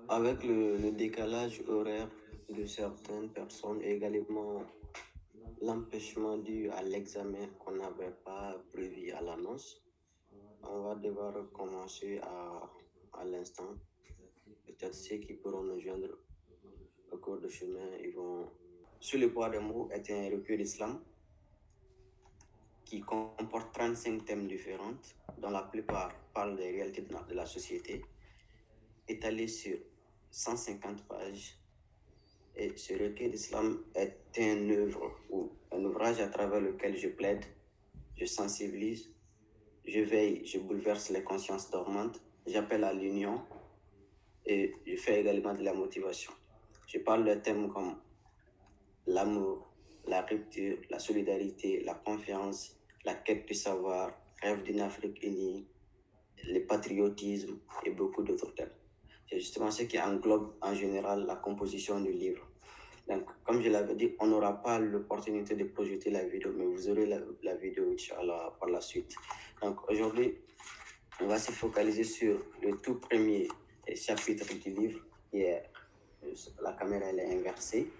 Avec le décalage horaire de certaines personnes et également l'empêchement dû à l'examen qu'on n'avait pas prévu à l'annonce, on va devoir commencer à l'instant. Peut-être ceux qui pourront nous joindre au cours de chemin, ils vont. Sur le poids des mots est un recueil d'islam qui comporte 35 thèmes différents, dont la plupart parlent des réalités de la société, étalé sur 150 pages. Et ce recueil d'islam est un œuvre ou un ouvrage à travers lequel je plaide, je sensibilise, je veille, je bouleverse les consciences dormantes, j'appelle à l'union et je fais également de la motivation. Je parle de thèmes comme l'amour, la rupture, la solidarité, la confiance, la quête du savoir, rêve d'une Afrique unie, le patriotisme et beaucoup d'autres thèmes. C'est justement ce qui englobe en général la composition du livre. Donc, comme je l'avais dit, on n'aura pas l'opportunité de projeter la vidéo, mais vous aurez la vidéo, Inch'Allah, par la suite. Donc, aujourd'hui, on va se focaliser sur le tout premier chapitre du livre, qui est, la caméra elle est inversée,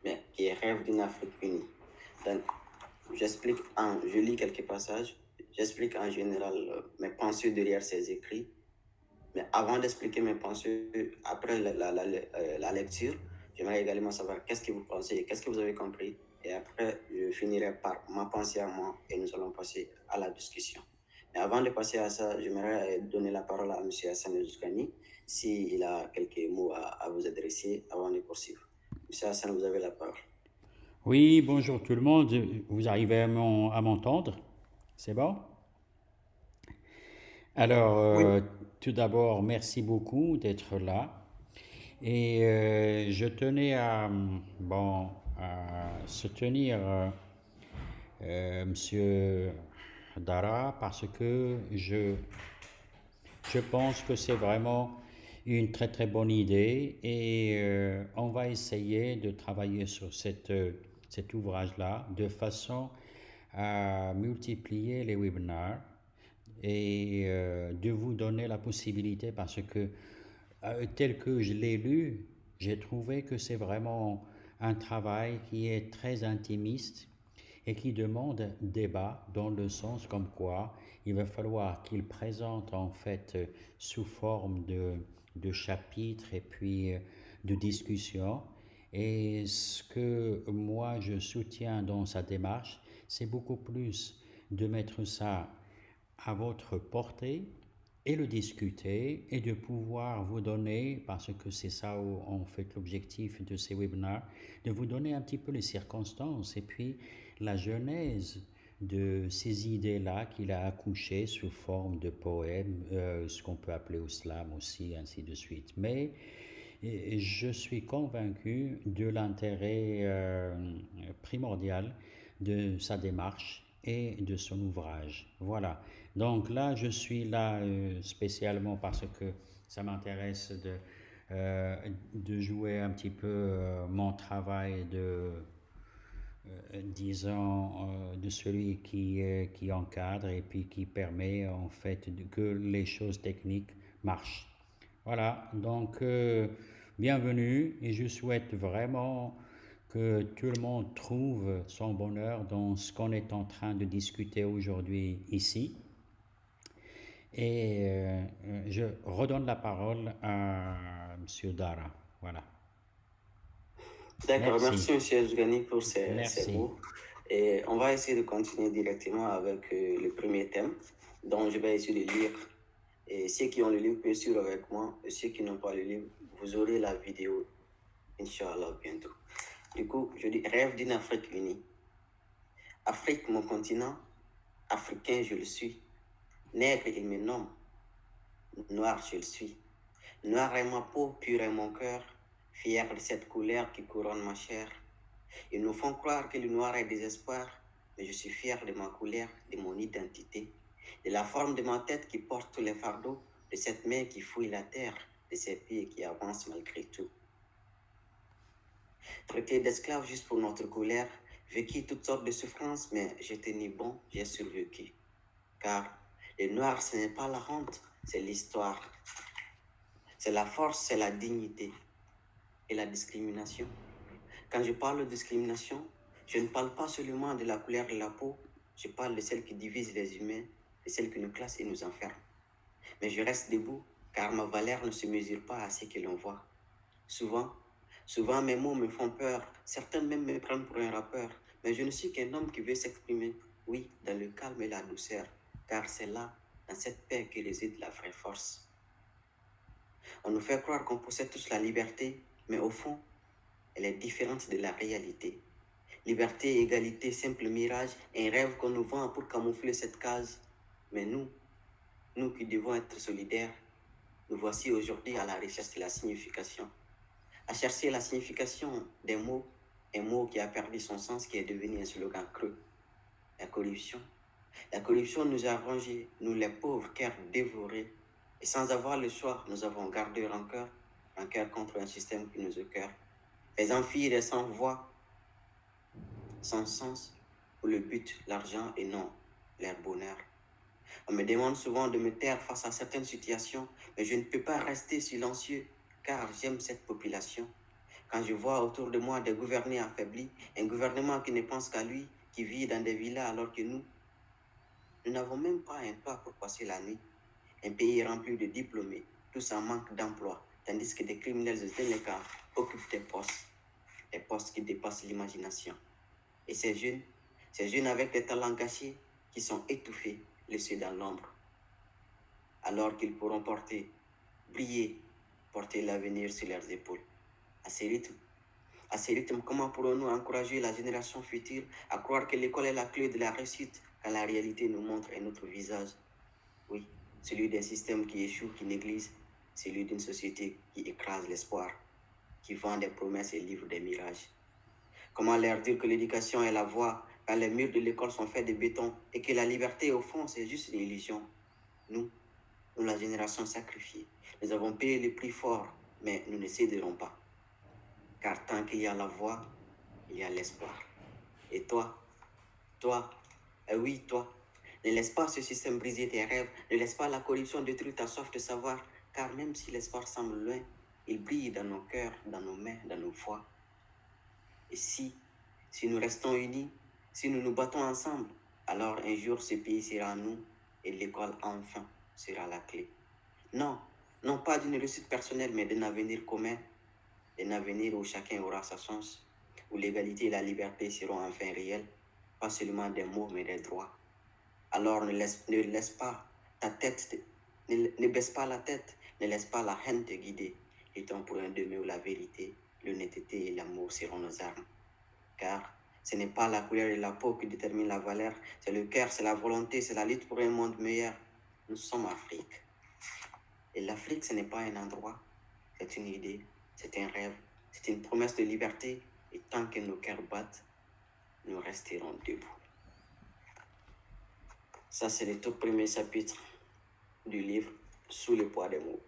mais qui est Rêve d'une Afrique unie. Donc, je lis quelques passages, j'explique en général mes pensées derrière ces écrits, mais avant d'expliquer mes pensées, après la lecture, j'aimerais également savoir qu'est-ce que vous pensez et qu'est-ce que vous avez compris. Et après, je finirai par ma pensée à moi et nous allons passer à la discussion. Mais avant de passer à ça, j'aimerais donner la parole à M. Hassan Elzoukani s'il a quelques mots à vous adresser avant de poursuivre. M. Hassan, vous avez la parole. Oui, bonjour tout le monde. Vous arrivez à m'entendre? C'est bon? Alors, Oui. tout d'abord, merci beaucoup d'être là. Et je tenais à soutenir Monsieur Dara parce que je pense que c'est vraiment une très très bonne idée et on va essayer de travailler sur cet ouvrage-là de façon à multiplier les webinars et de vous donner la possibilité parce que tel que je l'ai lu, j'ai trouvé que c'est vraiment un travail qui est très intimiste et qui demande débat dans le sens comme quoi il va falloir qu'il présente en fait sous forme de chapitres et puis de discussions. Et ce que moi je soutiens dans sa démarche, c'est beaucoup plus de mettre ça à votre portée et le discuter et de pouvoir vous donner, parce que c'est ça en fait l'objectif de ces webinars, de vous donner un petit peu les circonstances et puis la genèse de ces idées-là qu'il a accouchées sous forme de poèmes, ce qu'on peut appeler au slam aussi, ainsi de suite. Mais je suis convaincu de l'intérêt primordial de sa démarche et de son ouvrage. Voilà. Donc là, je suis là spécialement parce que ça m'intéresse de jouer un petit peu mon travail de celui qui encadre et puis qui permet en fait que les choses techniques marchent. Voilà, donc bienvenue et je souhaite vraiment que tout le monde trouve son bonheur dans ce qu'on est en train de discuter aujourd'hui ici. Et je redonne la parole à Monsieur Dara. Voilà. D'accord, Merci. merci M. Zgani pour ces Merci. mots. Et on va essayer de continuer directement avec le premier thème, dont je vais essayer de lire. Et ceux qui ont le livre peuvent suivre avec moi, et ceux qui n'ont pas le livre, vous aurez la vidéo, Inch'Allah, bientôt. Du coup, je dis rêve d'une Afrique unie. Afrique, mon continent, africain, je le suis. Nègre, il me nomme. Noir, je le suis. Noir est ma peau, pur est mon cœur, fier de cette couleur qui couronne ma chair. Ils nous font croire que le noir est désespoir, mais je suis fier de ma couleur, de mon identité, de la forme de ma tête qui porte tous les fardeaux, de cette main qui fouille la terre, de ces pieds qui avancent malgré tout. Traité d'esclave juste pour notre couleur, vécu toutes sortes de souffrances, mais j'ai tenu bon, j'ai survécu. Car le noir, ce n'est pas la honte, c'est l'histoire. C'est la force, c'est la dignité et la discrimination. Quand je parle de discrimination, je ne parle pas seulement de la couleur de la peau, je parle de celle qui divise les humains, de celle qui nous classe et nous enferme. Mais je reste debout car ma valeur ne se mesure pas à ce que l'on voit. Souvent mes mots me font peur, certains même me prennent pour un rappeur, mais je ne suis qu'un homme qui veut s'exprimer, oui, dans le calme et la douceur, car c'est là, dans cette paix que réside la vraie force. On nous fait croire qu'on possède tous la liberté, mais au fond, elle est différente de la réalité. Liberté, égalité, simple mirage, un rêve qu'on nous vend pour camoufler cette case. Mais nous qui devons être solidaires, nous voici aujourd'hui à la recherche de la signification. À chercher la signification des mots, un mot qui a perdu son sens, qui est devenu un slogan creux. La corruption. La corruption nous a rongés, nous les pauvres cœurs dévorés. Et sans avoir le choix, nous avons gardé rancœur contre un système qui nous écœure. Faisant fi et sans voix, sans sens, pour le but, l'argent et non leur bonheur. On me demande souvent de me taire face à certaines situations, mais je ne peux pas rester silencieux car j'aime cette population. Quand je vois autour de moi des gouvernés affaiblis, un gouvernement qui ne pense qu'à lui, qui vit dans des villas alors que nous n'avons même pas un toit pour passer la nuit. Un pays rempli de diplômés, tous en manque d'emploi, tandis que des criminels et délinquants occupent des postes qui dépassent l'imagination. Et ces jeunes avec des talents gâchés qui sont étouffés, laissés dans l'ombre. Alors qu'ils pourront briller, porter l'avenir sur leurs épaules. À ces rythmes, comment pourrons-nous encourager la génération future à croire que l'école est la clé de la réussite, quand la réalité nous montre un autre visage? Oui, celui d'un système qui échoue, qui néglige, celui d'une société qui écrase l'espoir, qui vend des promesses et livre des mirages. Comment leur dire que l'éducation est la voie quand les murs de l'école sont faits de béton et que la liberté, au fond, c'est juste une illusion? Nous, la génération sacrifiée, nous avons payé le prix fort, mais nous ne céderons pas. Car tant qu'il y a la voie, il y a l'espoir. Et toi, oui, toi, ne laisse pas ce système briser tes rêves, ne laisse pas la corruption détruire ta soif de savoir, car même si l'espoir semble loin, il brille dans nos cœurs, dans nos mains, dans nos voix. Et si nous restons unis, si nous nous battons ensemble, alors un jour ce pays sera à nous et l'école enfin sera la clé. Non pas d'une réussite personnelle, mais d'un avenir commun, un avenir où chacun aura sa chance, où l'égalité et la liberté seront enfin réelles, pas seulement des mots, mais des droits. Alors ne laisse pas ta tête, ne baisse pas la tête, ne laisse pas la haine te guider. Luttons pour un demain où la vérité, l'honnêteté et l'amour seront nos armes. Car ce n'est pas la couleur de la peau qui détermine la valeur, c'est le cœur, c'est la volonté, c'est la lutte pour un monde meilleur. Nous sommes Afrique. Et l'Afrique, ce n'est pas un endroit, c'est une idée, c'est un rêve, c'est une promesse de liberté. Et tant que nos cœurs battent, nous resterons debout. Ça, c'est le tout premier chapitre du livre Sous le poids des mots.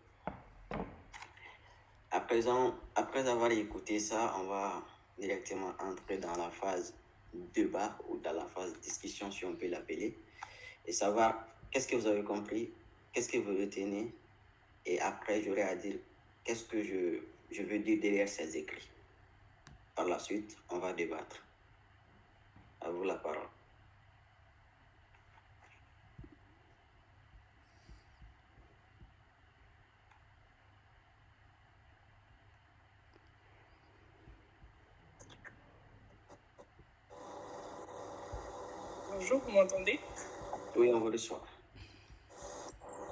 À présent, après avoir écouté ça, on va directement entrer dans la phase débat ou dans la phase discussion, si on peut l'appeler, et savoir qu'est-ce que vous avez compris, qu'est-ce que vous retenez, et après, j'aurai à dire qu'est-ce que je veux dire derrière ces écrits. Par la suite, on va débattre. À vous la parole. Bonjour, vous m'entendez? Oui, on vous reçoit.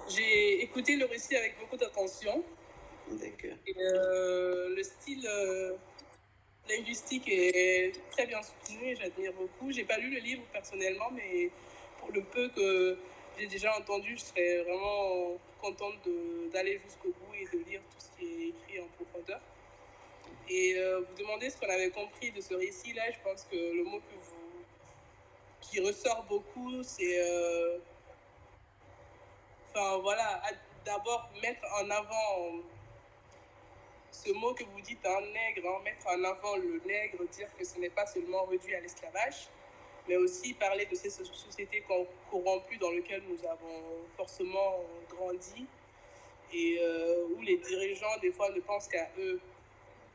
J'ai écouté le récit avec beaucoup d'attention. D'accord. Et le style linguistique est très bien soutenu et j'admire beaucoup. J'ai pas lu le livre personnellement, mais pour le peu que j'ai déjà entendu, je serais vraiment contente d'aller jusqu'au bout et de lire tout ce qui est écrit en profondeur. Et vous demandez ce qu'on avait compris de ce récit-là. Je pense que le mot qui ressort beaucoup, c'est enfin voilà, d'abord mettre en avant ce mot que vous dites, un nègre, mettre en avant le nègre, dire que ce n'est pas seulement réduit à l'esclavage, mais aussi parler de ces sociétés corrompues dans lesquelles nous avons forcément grandi, et où les dirigeants, des fois, ne pensent qu'à eux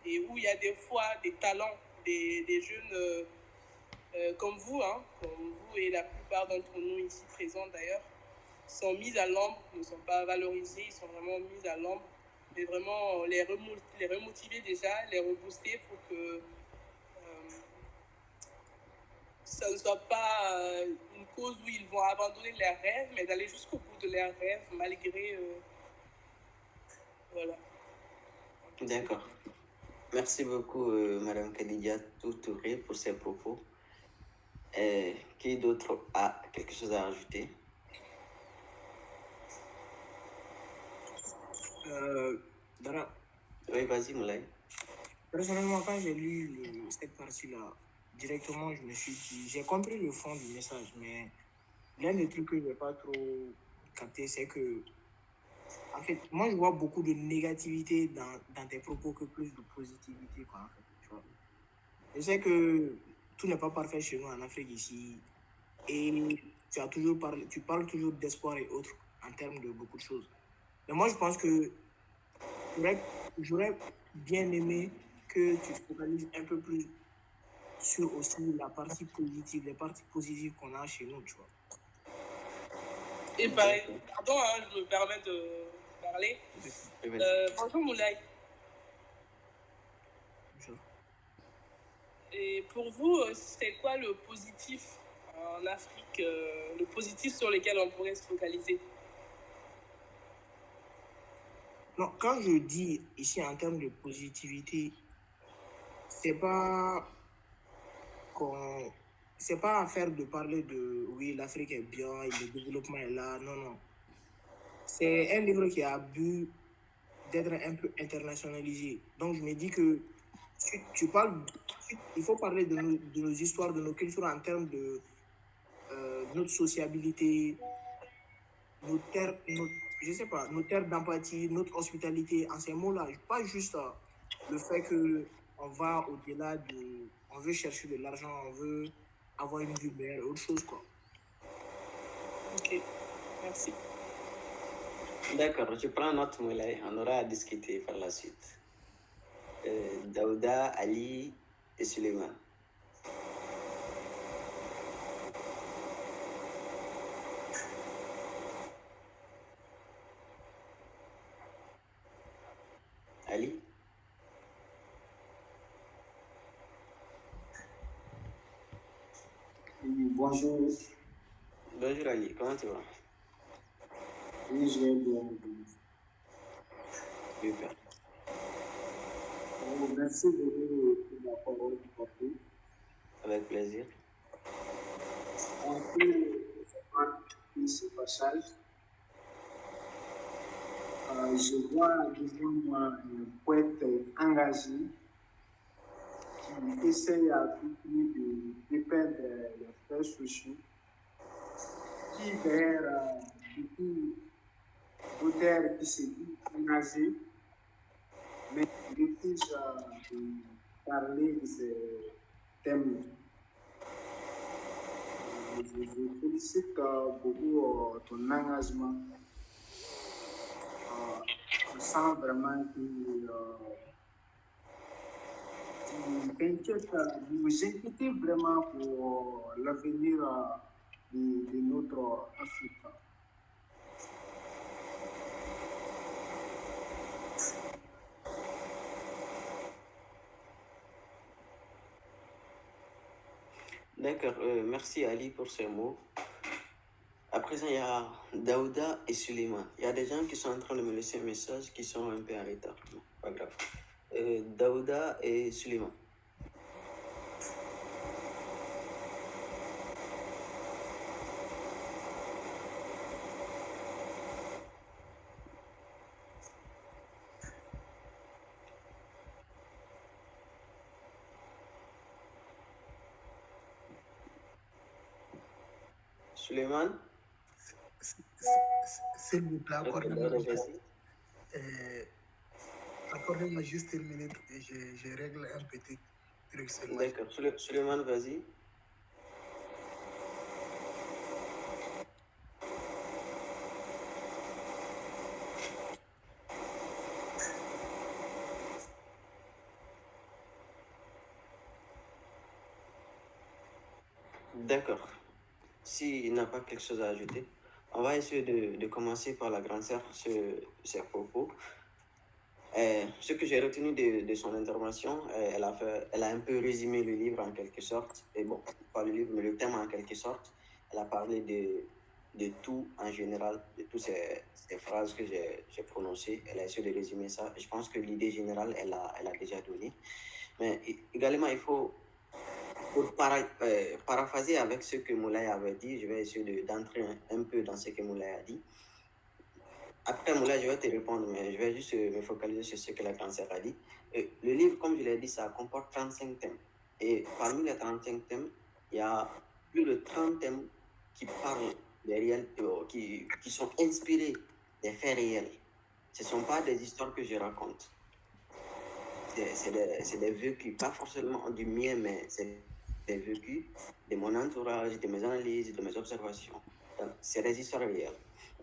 et où il y a des fois des talents, des jeunes comme vous, hein, comme vous et la plupart d'entre nous ici présents d'ailleurs, sont mis à l'ombre, ne sont pas valorisés, ils sont vraiment mis à l'ombre. Mais vraiment les remotiver déjà, les rebooster pour que ça ne soit pas une cause où ils vont abandonner leurs rêves, mais d'aller jusqu'au bout de leurs rêves malgré... voilà. D'accord. Merci beaucoup, Madame Khadija Touré, pour ces propos. Qui d'autre a quelque chose à ajouter? Dara, Oui, vas-y, Moulay. personnellement, quand j'ai lu cette partie-là, directement, je me suis dit, j'ai compris le fond du message, mais l'un des trucs que je n'ai pas trop capté, c'est que, en fait, moi, je vois beaucoup de négativité dans tes propos que plus de positivité, quoi, en fait, tu vois. Je sais que tout n'est pas parfait chez nous en Afrique ici, et tu parles toujours d'espoir et autres en termes de beaucoup de choses. Mais moi, je pense que j'aurais bien aimé que tu te focalises un peu plus sur aussi la partie positive, les parties positives qu'on a chez nous, tu vois. Et pardon, hein, je me permets de parler. Bonjour Moulay. Bonjour. Et pour vous, c'est quoi le positif en Afrique, le positif sur lequel on pourrait se focaliser? Non, quand je dis ici en termes de positivité, c'est pas affaire de parler de oui, l'Afrique est bien, le développement est là, non, non. C'est un livre qui a bu d'être un peu internationalisé. Donc je me dis que il faut parler de nos histoires, de nos cultures en termes de notre sociabilité, je sais pas, nos terres d'empathie, notre hospitalité, en ces mots-là, pas juste le fait qu'on va au-delà on veut chercher de l'argent, on veut avoir une vie meilleure, autre chose, quoi. Ok, merci. D'accord, je prends note, Moulay. On aura à discuter par la suite. Daouda, Ali et Suleiman. Ali? Oui, bonjour. Bonjour Ali, comment tu vas? Oui, je vais bien. Super. Merci beaucoup pour la parole portée. Avec plaisir. On peut prendre ce passage. Je vois devant moi un poète engagé qui essaye à tout prix de dépeindre les faits sociaux, qui derrière beaucoup d'auteurs qui se disent engagés, mais qui refusent de parler de ces thèmes. Je félicite beaucoup ton engagement. Je sens vraiment que vous vous inquiétez vraiment pour l'avenir de notre Afrique. D'accord, merci Ali pour ces mots. À présent, il y a Daouda et Suleiman. Il y a des gens qui sont en train de me laisser un message qui sont un peu en retard. Non, pas grave. Daouda et Suleiman. Suleiman? S'il vous plaît, accordez-moi juste une minute et je règle un petit truc sur moi. D'accord, Suleiman, vas-y. D'accord. S'il n'a pas quelque chose à ajouter, on va essayer de commencer par la grande sœur sur ses propos. Ce que j'ai retenu de son intervention, elle a un peu résumé le livre en quelque sorte, et bon, pas le livre, mais le thème en quelque sorte. Elle a parlé de tout en général, de toutes ces phrases que j'ai prononcées. Elle a essayé de résumer ça. Je pense que l'idée générale, elle a déjà donné. Mais également, il faut, pour paraphraser avec ce que Moulay avait dit, je vais essayer d'entrer un peu dans ce que Moulay a dit. Après, Moulay, je vais te répondre, mais je vais juste me focaliser sur ce que la grande sœur a dit. Le livre, comme je l'ai dit, ça comporte 35 thèmes. Et parmi les 35 thèmes, il y a plus de 30 thèmes qui parlent des réels, qui sont inspirés des faits réels. Ce ne sont pas des histoires que je raconte. C'est des vécus, pas forcément du mien, mais c'est des vécus de mon entourage, de mes analyses, de mes observations. Donc, c'est des histoires réelles.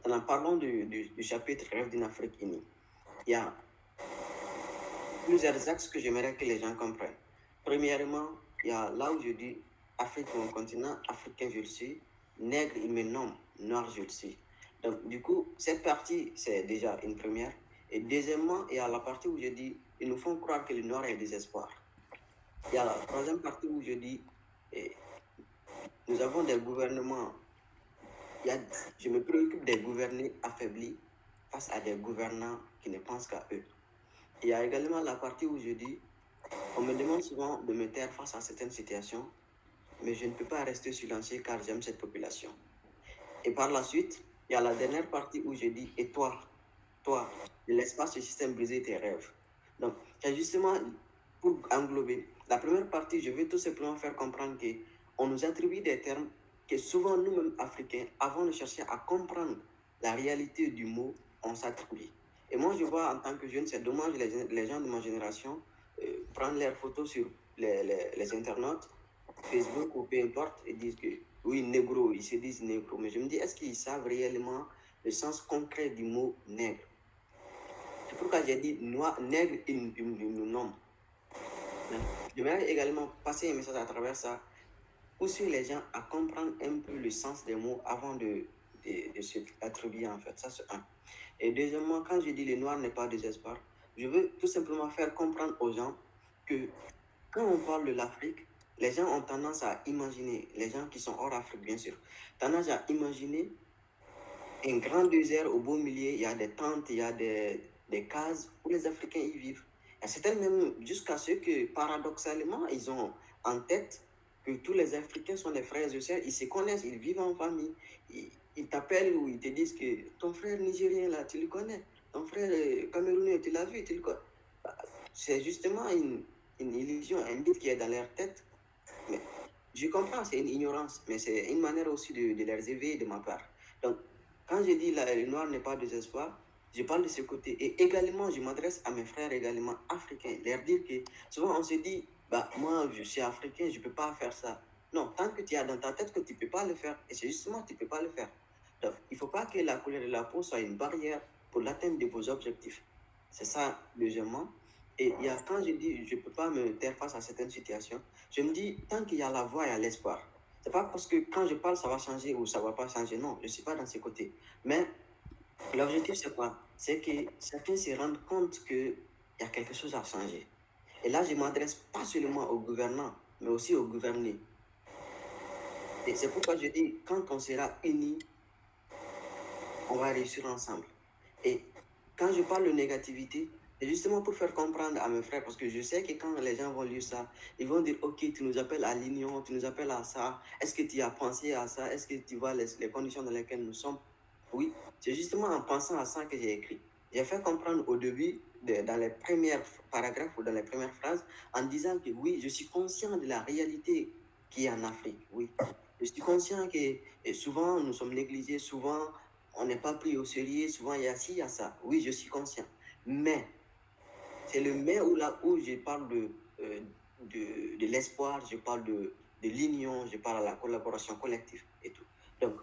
En parlant du chapitre Rêve d'une Afrique unie, il y a plusieurs axes que j'aimerais que les gens comprennent. Premièrement, il y a là où je dis Afrique, mon continent, africain, je le suis, nègre, il me nomme, noir, je le suis. Donc, du coup, cette partie, c'est déjà une première. Et deuxièmement, il y a la partie où je dis ils nous font croire que le noir est désespoir. Il y a la troisième partie où je dis nous avons des gouvernements. Je me préoccupe des gouvernés affaiblis face à des gouvernants qui ne pensent qu'à eux. Il y a également la partie où je dis on me demande souvent de me taire face à certaines situations, mais je ne peux pas rester silencieux car j'aime cette population. Et par la suite, il y a la dernière partie où je dis et toi, ne laisse pas ce système briser tes rêves. Donc, c'est justement pour englober. La première partie, je veux tout simplement faire comprendre qu'on nous attribue des termes que souvent nous-mêmes Africains, avant de chercher à comprendre la réalité du mot, on s'attribue. Et moi, je vois en tant que jeune, c'est dommage les gens de ma génération prendre leurs photos sur les internautes, Facebook ou peu importe, et disent que oui, négro, ils se disent négro. Mais je me dis, est-ce qu'ils savent réellement le sens concret du mot nègre? C'est pourquoi j'ai dit noir, nègre, il nous nomme. Je vais également passer un message à travers ça, pousser les gens à comprendre un peu le sens des mots avant de se attribuer en fait. Ça, c'est un. Et deuxièmement, quand je dis le noir n'est pas désespoir, je veux tout simplement faire comprendre aux gens que quand on parle de l'Afrique, les gens ont tendance à imaginer, les gens qui sont hors Afrique bien sûr, tendance à imaginer un grand désert au beau milieu, il y a des tentes, il y a des cases où les Africains y vivent. Et c'est même jusqu'à ce que, paradoxalement, ils ont en tête que tous les Africains sont des frères et sœurs, ils se connaissent, ils vivent en famille. Ils t'appellent ou ils te disent que ton frère nigérien, là, tu le connais. Ton frère camerounais, tu l'as vu, tu le connais. C'est justement une illusion, un mythe qui est dans leur tête. Mais je comprends, c'est une ignorance, mais c'est une manière aussi de les éveiller de ma part. Donc, quand je dis le noir n'est pas désespoir, je parle de ce côté. Et également, je m'adresse à mes frères également africains, leur dire que souvent on se dit, bah, moi je suis africain, je ne peux pas faire ça. Non, tant que tu as dans ta tête que tu ne peux pas le faire, et c'est justement tu ne peux pas le faire. Donc, il ne faut pas que la couleur de la peau soit une barrière pour l'atteinte de vos objectifs. C'est ça, deuxièmement. Et il y a, quand je dis je ne peux pas me taire face à certaines situations, je me dis, tant qu'il y a la voix, il y a l'espoir. C'est pas parce que quand je parle, ça va changer ou ça va pas changer. Non, je ne suis pas dans ces côtés. Mais l'objectif, c'est quoi? C'est que chacun se rende compte qu'il y a quelque chose à changer. Et là, je ne m'adresse pas seulement aux gouvernants, mais aussi aux gouvernés. Et c'est pourquoi je dis, quand on sera unis, on va réussir ensemble. Et quand je parle de négativité, c'est justement pour faire comprendre à mes frères, parce que je sais que quand les gens vont lire ça, ils vont dire, ok, tu nous appelles à l'union, tu nous appelles à ça, est-ce que tu as pensé à ça, est-ce que tu vois les conditions dans lesquelles nous sommes? Oui, c'est justement en pensant à ça que j'ai écrit. J'ai fait comprendre au début, dans les premiers paragraphes ou dans les premières phrases, en disant que oui, je suis conscient de la réalité qui est en Afrique, oui. Je suis conscient que souvent nous sommes négligés, souvent on n'est pas pris au sérieux, souvent il y a ci, il y a ça. Oui, je suis conscient. Mais, c'est le mais où là où je parle de l'espoir, je parle de l'union, je parle de la collaboration collective et tout. Donc,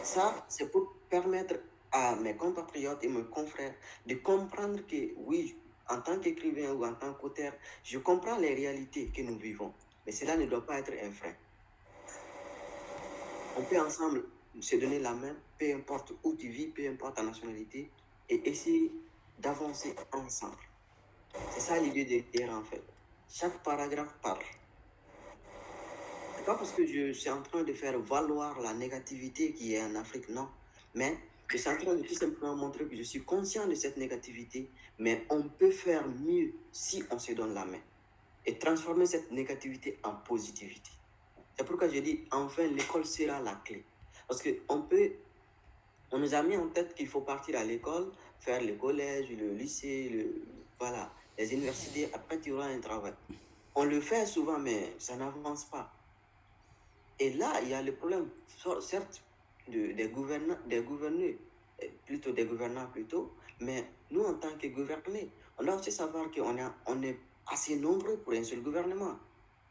ça, c'est pour permettre à mes compatriotes et mes confrères de comprendre que oui, en tant qu'écrivain ou en tant qu'auteur, je comprends les réalités que nous vivons, mais cela ne doit pas être un frein. On peut ensemble se donner la main, peu importe où tu vis, peu importe ta nationalité, et essayer d'avancer ensemble. C'est ça l'idée derrière en fait. Chaque paragraphe parle. C'est pas parce que je suis en train de faire valoir la négativité qui est en Afrique, non. Mais je suis en train de tout simplement montrer que je suis conscient de cette négativité, mais on peut faire mieux si on se donne la main et transformer cette négativité en positivité. C'est pourquoi je dis, enfin, l'école sera la clé. Parce on nous a mis en tête qu'il faut partir à l'école, faire le collège, le lycée, voilà, les universités, après tu auras un travail. On le fait souvent, mais ça n'avance pas. Et là, il y a le problème, certes, des gouverneurs, plutôt des gouvernants plutôt, mais nous, en tant que gouvernés, on doit aussi savoir on est assez nombreux pour un seul gouvernement.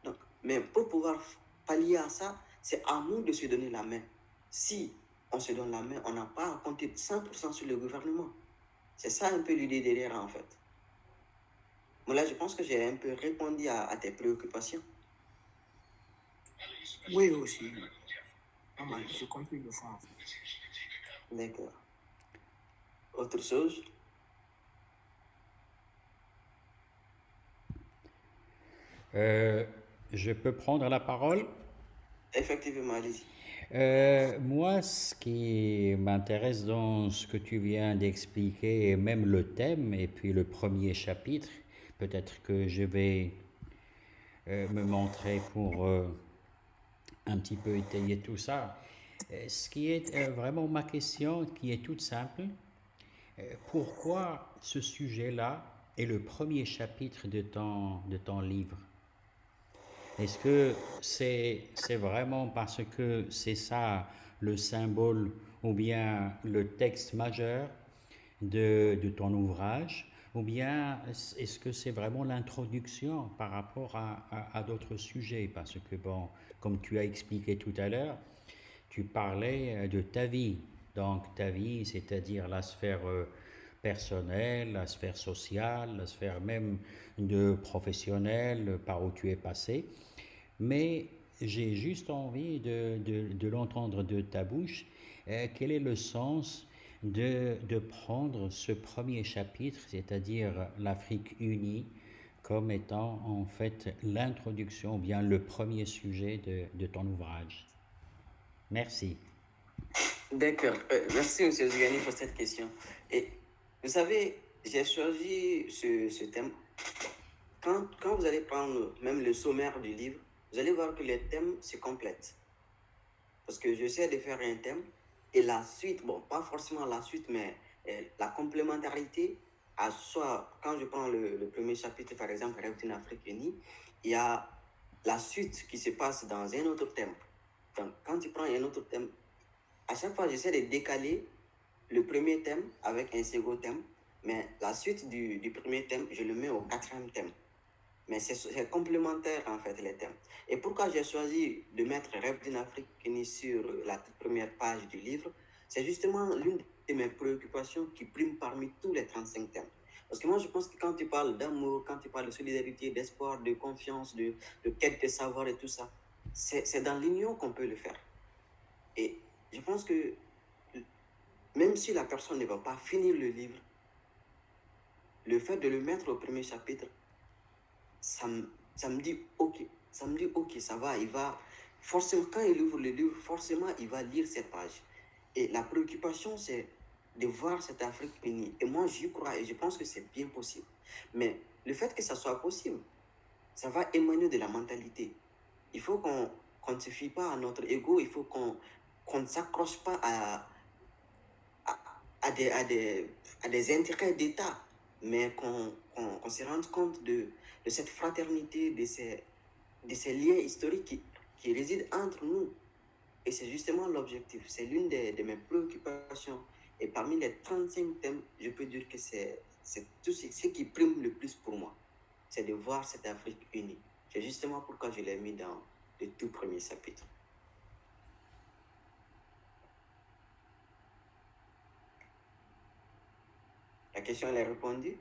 Donc, mais pour pouvoir pallier à ça, c'est à nous de se donner la main. Si on se donne la main, on n'a pas à compter 100% sur le gouvernement. C'est ça un peu l'idée derrière, en fait. Bon, là, je pense que j'ai un peu répondu à tes préoccupations. Oui, aussi. Pas mal, j'ai compris le fond. D'accord. Autre chose? Je peux prendre la parole? Effectivement, allez-y. Moi, ce qui m'intéresse dans ce que tu viens d'expliquer, et même le thème, et puis le premier chapitre, peut-être que je vais me montrer pour un petit peu étayer tout ça. Ce qui est vraiment ma question, qui est toute simple, pourquoi ce sujet-là est le premier chapitre de ton livre? Est-ce que c'est vraiment parce que c'est ça le symbole ou bien le texte majeur de ton ouvrage, ou bien est-ce que c'est vraiment l'introduction par rapport à d'autres sujets? Parce que, bon, comme tu as expliqué tout à l'heure, tu parlais de ta vie. Donc ta vie, c'est-à-dire la sphère personnelle, la sphère sociale, la sphère même de professionnel, par où tu es passé. Mais j'ai juste envie de l'entendre de ta bouche. Quel est le sens de prendre ce premier chapitre, c'est-à-dire l'Afrique unie, comme étant en fait l'introduction ou bien le premier sujet de ton ouvrage? Merci. D'accord. Merci, M. Zugani, pour cette question. Et vous savez, j'ai choisi ce thème. Quand vous allez prendre même le sommaire du livre, vous allez voir que les thèmes se complètent. Parce que j'essaie de faire un thème et la suite, bon, pas forcément la suite, mais la complémentarité, soit quand je prends le premier chapitre, par exemple, Rêve d'une Afrique unie, il y a la suite qui se passe dans un autre thème. Donc, quand tu prends un autre thème, à chaque fois, j'essaie de décaler le premier thème avec un second thème, mais la suite du premier thème, je le mets au quatrième thème. Mais c'est complémentaire en fait les thèmes. Et pourquoi j'ai choisi de mettre Rêve d'une Afrique unie sur la toute première page du livre, c'est justement l'une de mes préoccupations qui prime parmi tous les 35 thèmes. Parce que moi je pense que quand tu parles d'amour, quand tu parles de solidarité, d'espoir, de confiance, de quête de savoir et tout ça, c'est dans l'union qu'on peut le faire. Et je pense que même si la personne ne va pas finir le livre, le fait de le mettre au premier chapitre, ça me dit ok, ça me dit ok, ça va, il va, forcément, quand il ouvre le livre, forcément, il va lire cette page. Et la préoccupation, c'est de voir cette Afrique unie. Et moi, j'y crois et je pense que c'est bien possible. Mais le fait que ça soit possible, ça va émaner de la mentalité. Il faut qu'on ne se fie pas à notre ego, il faut qu'on ne s'accroche pas à des intérêts d'État, mais qu'on se rende compte de cette fraternité, de ces liens historiques qui résident entre nous. Et c'est justement l'objectif. C'est l'une de mes préoccupations. Et parmi les 35 thèmes, je peux dire que c'est tout ce qui prime le plus pour moi. C'est de voir cette Afrique unie. C'est justement pourquoi je l'ai mis dans le tout premier chapitre. La question, elle est répondue?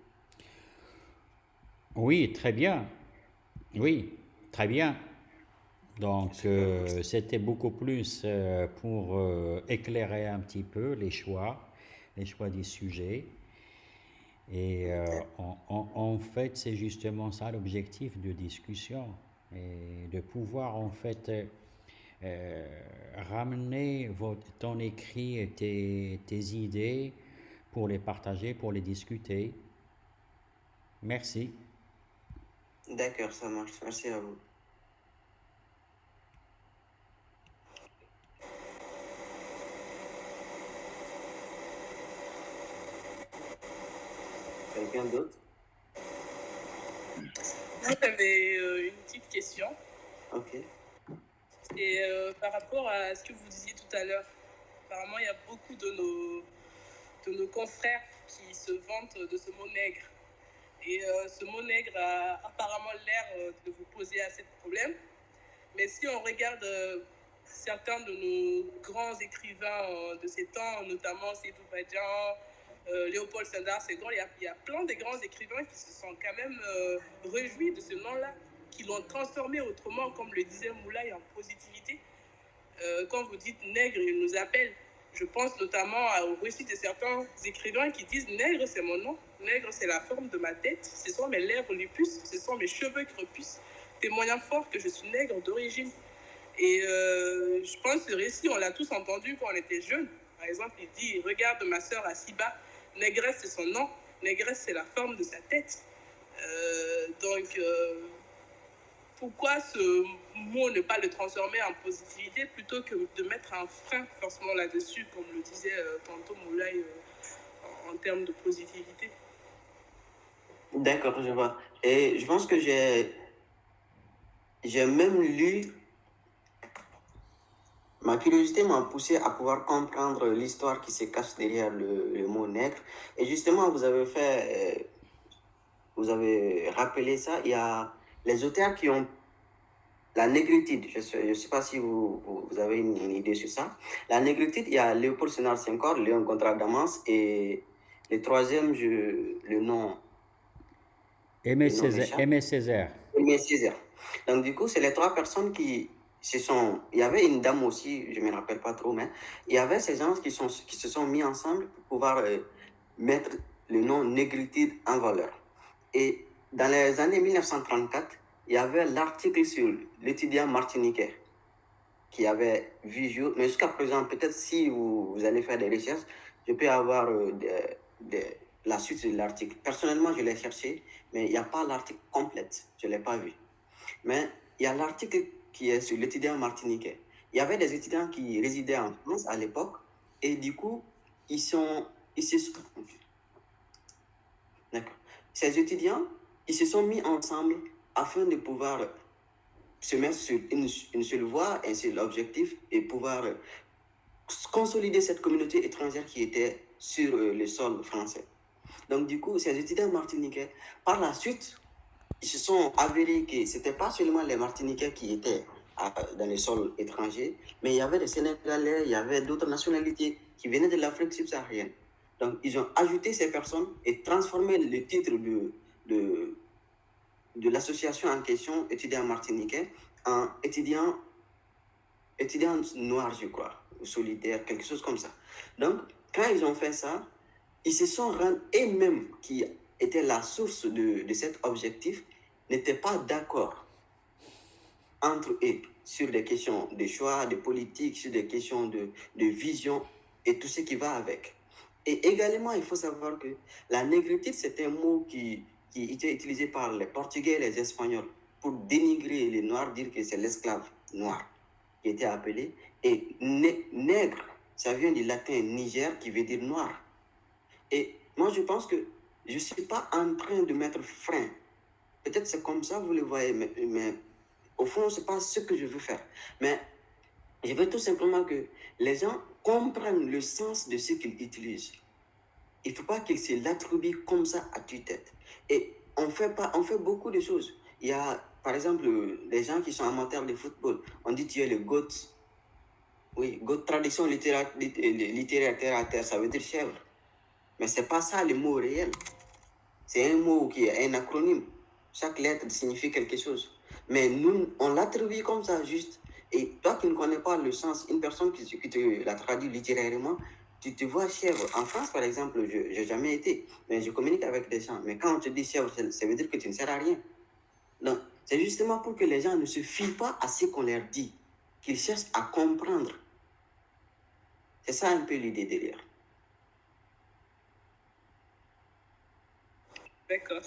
Oui, très bien. Oui, très bien. Donc, Super, merci. c'était beaucoup plus pour éclairer un petit peu les choix des sujets. Et en fait, c'est justement ça l'objectif de discussion. Et de pouvoir, en fait, ramener ton écrit et tes idées pour les partager, pour les discuter. Merci. D'accord, ça marche. Merci à vous. Quelqu'un d'autre? Moi, j'avais une petite question. Ok. Et par rapport à ce que vous disiez tout à l'heure, apparemment, il y a beaucoup de nos confrères qui se vantent de ce mot nègre. Et ce mot nègre a apparemment l'air de vous poser assez de problèmes. Mais si on regarde certains de nos grands écrivains de ces temps, notamment Seydou Badian, Léopold Sédar Senghor, il y a plein de grands écrivains qui se sont quand même réjouis de ce nom-là, qui l'ont transformé autrement, comme le disait Moulay, en positivité. Quand vous dites nègre, il nous appelle. Je pense notamment au récit de certains écrivains qui disent nègre, c'est mon nom, nègre, c'est la forme de ma tête, ce sont mes lèvres les puces, ce sont mes cheveux crépus, témoignant fort que je suis nègre d'origine. Et je pense que ce récit, on l'a tous entendu quand on était jeunes. Par exemple, il dit regarde ma sœur à si bas, négresse, c'est son nom, négresse, c'est la forme de sa tête. Donc, pourquoi ce mot ne pas le transformer en positivité plutôt que de mettre un frein forcément là-dessus, comme le disait tantôt Moulay en termes de positivité? D'accord, je vois. Et je pense que j'ai même lu, ma curiosité m'a poussé à pouvoir comprendre l'histoire qui se cache derrière le mot nègre. Et justement, vous avez rappelé ça. Il y a les auteurs qui ont la négritude. Je ne sais pas si vous avez une idée sur ça. La négritude, il y a Léopold Sédar Senghor, Léon Gondry-Damas, et le troisième, le nom m'échappe. Aimé Césaire. Aimé Césaire. Donc, du coup, c'est les trois personnes qui se sont. Il y avait une dame aussi, je ne me rappelle pas trop, mais il y avait ces gens qui se sont mis ensemble pour pouvoir mettre le nom négritude en valeur. Et dans les années 1934, il y avait l'article sur l'étudiant martiniquais qui avait vu jour. Mais jusqu'à présent, peut-être si vous allez faire des recherches, je peux avoir la suite de l'article. Personnellement, je l'ai cherché, mais il n'y a pas l'article complète. Je ne l'ai pas vu. Mais il y a l'article qui est sur l'étudiant martiniquais. Il y avait des étudiants qui résidaient en France à l'époque, et du coup, ils se sont. D'accord. Ces étudiants, ils se sont mis ensemble afin de pouvoir se mettre sur une seule voie, un seul objectif, et pouvoir consolider cette communauté étrangère qui était sur le sol français. Donc, du coup, ces étudiants martiniquais, par la suite, ils se sont avérés que ce n'était pas seulement les Martiniquais qui étaient dans les sols étrangers, mais il y avait des Sénégalais, il y avait d'autres nationalités qui venaient de l'Afrique subsaharienne. Donc, ils ont ajouté ces personnes et transformé le titre de l'association en question, étudiants martiniquais, en étudiants noirs, je crois, ou solidaires, quelque chose comme ça. Donc, quand ils ont fait ça, ils se sont rendus, eux-mêmes qui étaient la source de cet objectif, n'étaient pas d'accord entre eux sur des questions de choix, de politique, sur des questions de vision et tout ce qui va avec. Et également, il faut savoir que la négritude, c'est un mot qui était utilisé par les Portugais et les Espagnols pour dénigrer les Noirs, dire que c'est l'esclave noir qui était appelé. Et nègre, ça vient du latin Niger qui veut dire noir. Et moi, je pense que je ne suis pas en train de mettre frein. Peut-être c'est comme ça, vous le voyez, mais au fond, ce n'est pas ce que je veux faire. Mais je veux tout simplement que les gens comprennent le sens de ce qu'ils utilisent. Il ne faut pas qu'ils se l'attribuent comme ça à tue-tête. Et on fait beaucoup de choses. Il y a, par exemple, les gens qui sont amateurs de football. On dit tu es le GOAT. Oui, GOAT, traduction littéraire terre à terre, ça veut dire chèvre. Mais ce n'est pas ça le mot réel. C'est un mot qui est un acronyme. Chaque lettre signifie quelque chose. Mais nous, on l'attribue comme ça, juste. Et toi qui ne connais pas le sens, une personne qui te l'a traduit littérairement, tu te vois chèvre. En France, par exemple, je n'ai jamais été, mais je communique avec des gens. Mais quand on te dit chèvre, ça veut dire que tu ne sers à rien. Donc, c'est justement pour que les gens ne se fient pas à ce qu'on leur dit, qu'ils cherchent à comprendre. C'est ça un peu l'idée derrière. D'accord.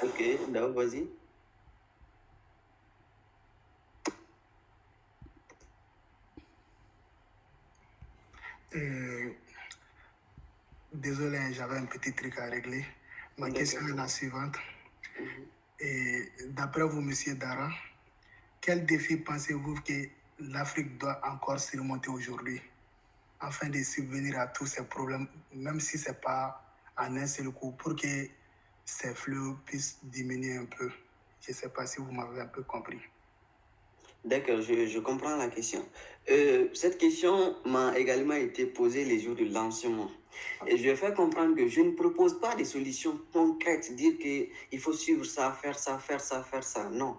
Ok, d'accord, vas-y. Désolé, j'avais un petit truc à régler. Ma question est la suivante. Et d'après vous, Monsieur Dara, quel défi pensez-vous que l'Afrique doit encore surmonter aujourd'hui afin de subvenir à tous ces problèmes, même si ce n'est pas en un seul coup, pour que ces flux puissent diminuer un peu? Je ne sais pas si vous m'avez un peu compris. D'accord, je comprends la question. Cette question m'a également été posée les jours de lancement. Et je vais faire comprendre que je ne propose pas des solutions concrètes, dire qu'il faut suivre ça, faire ça, faire ça, faire ça. Non.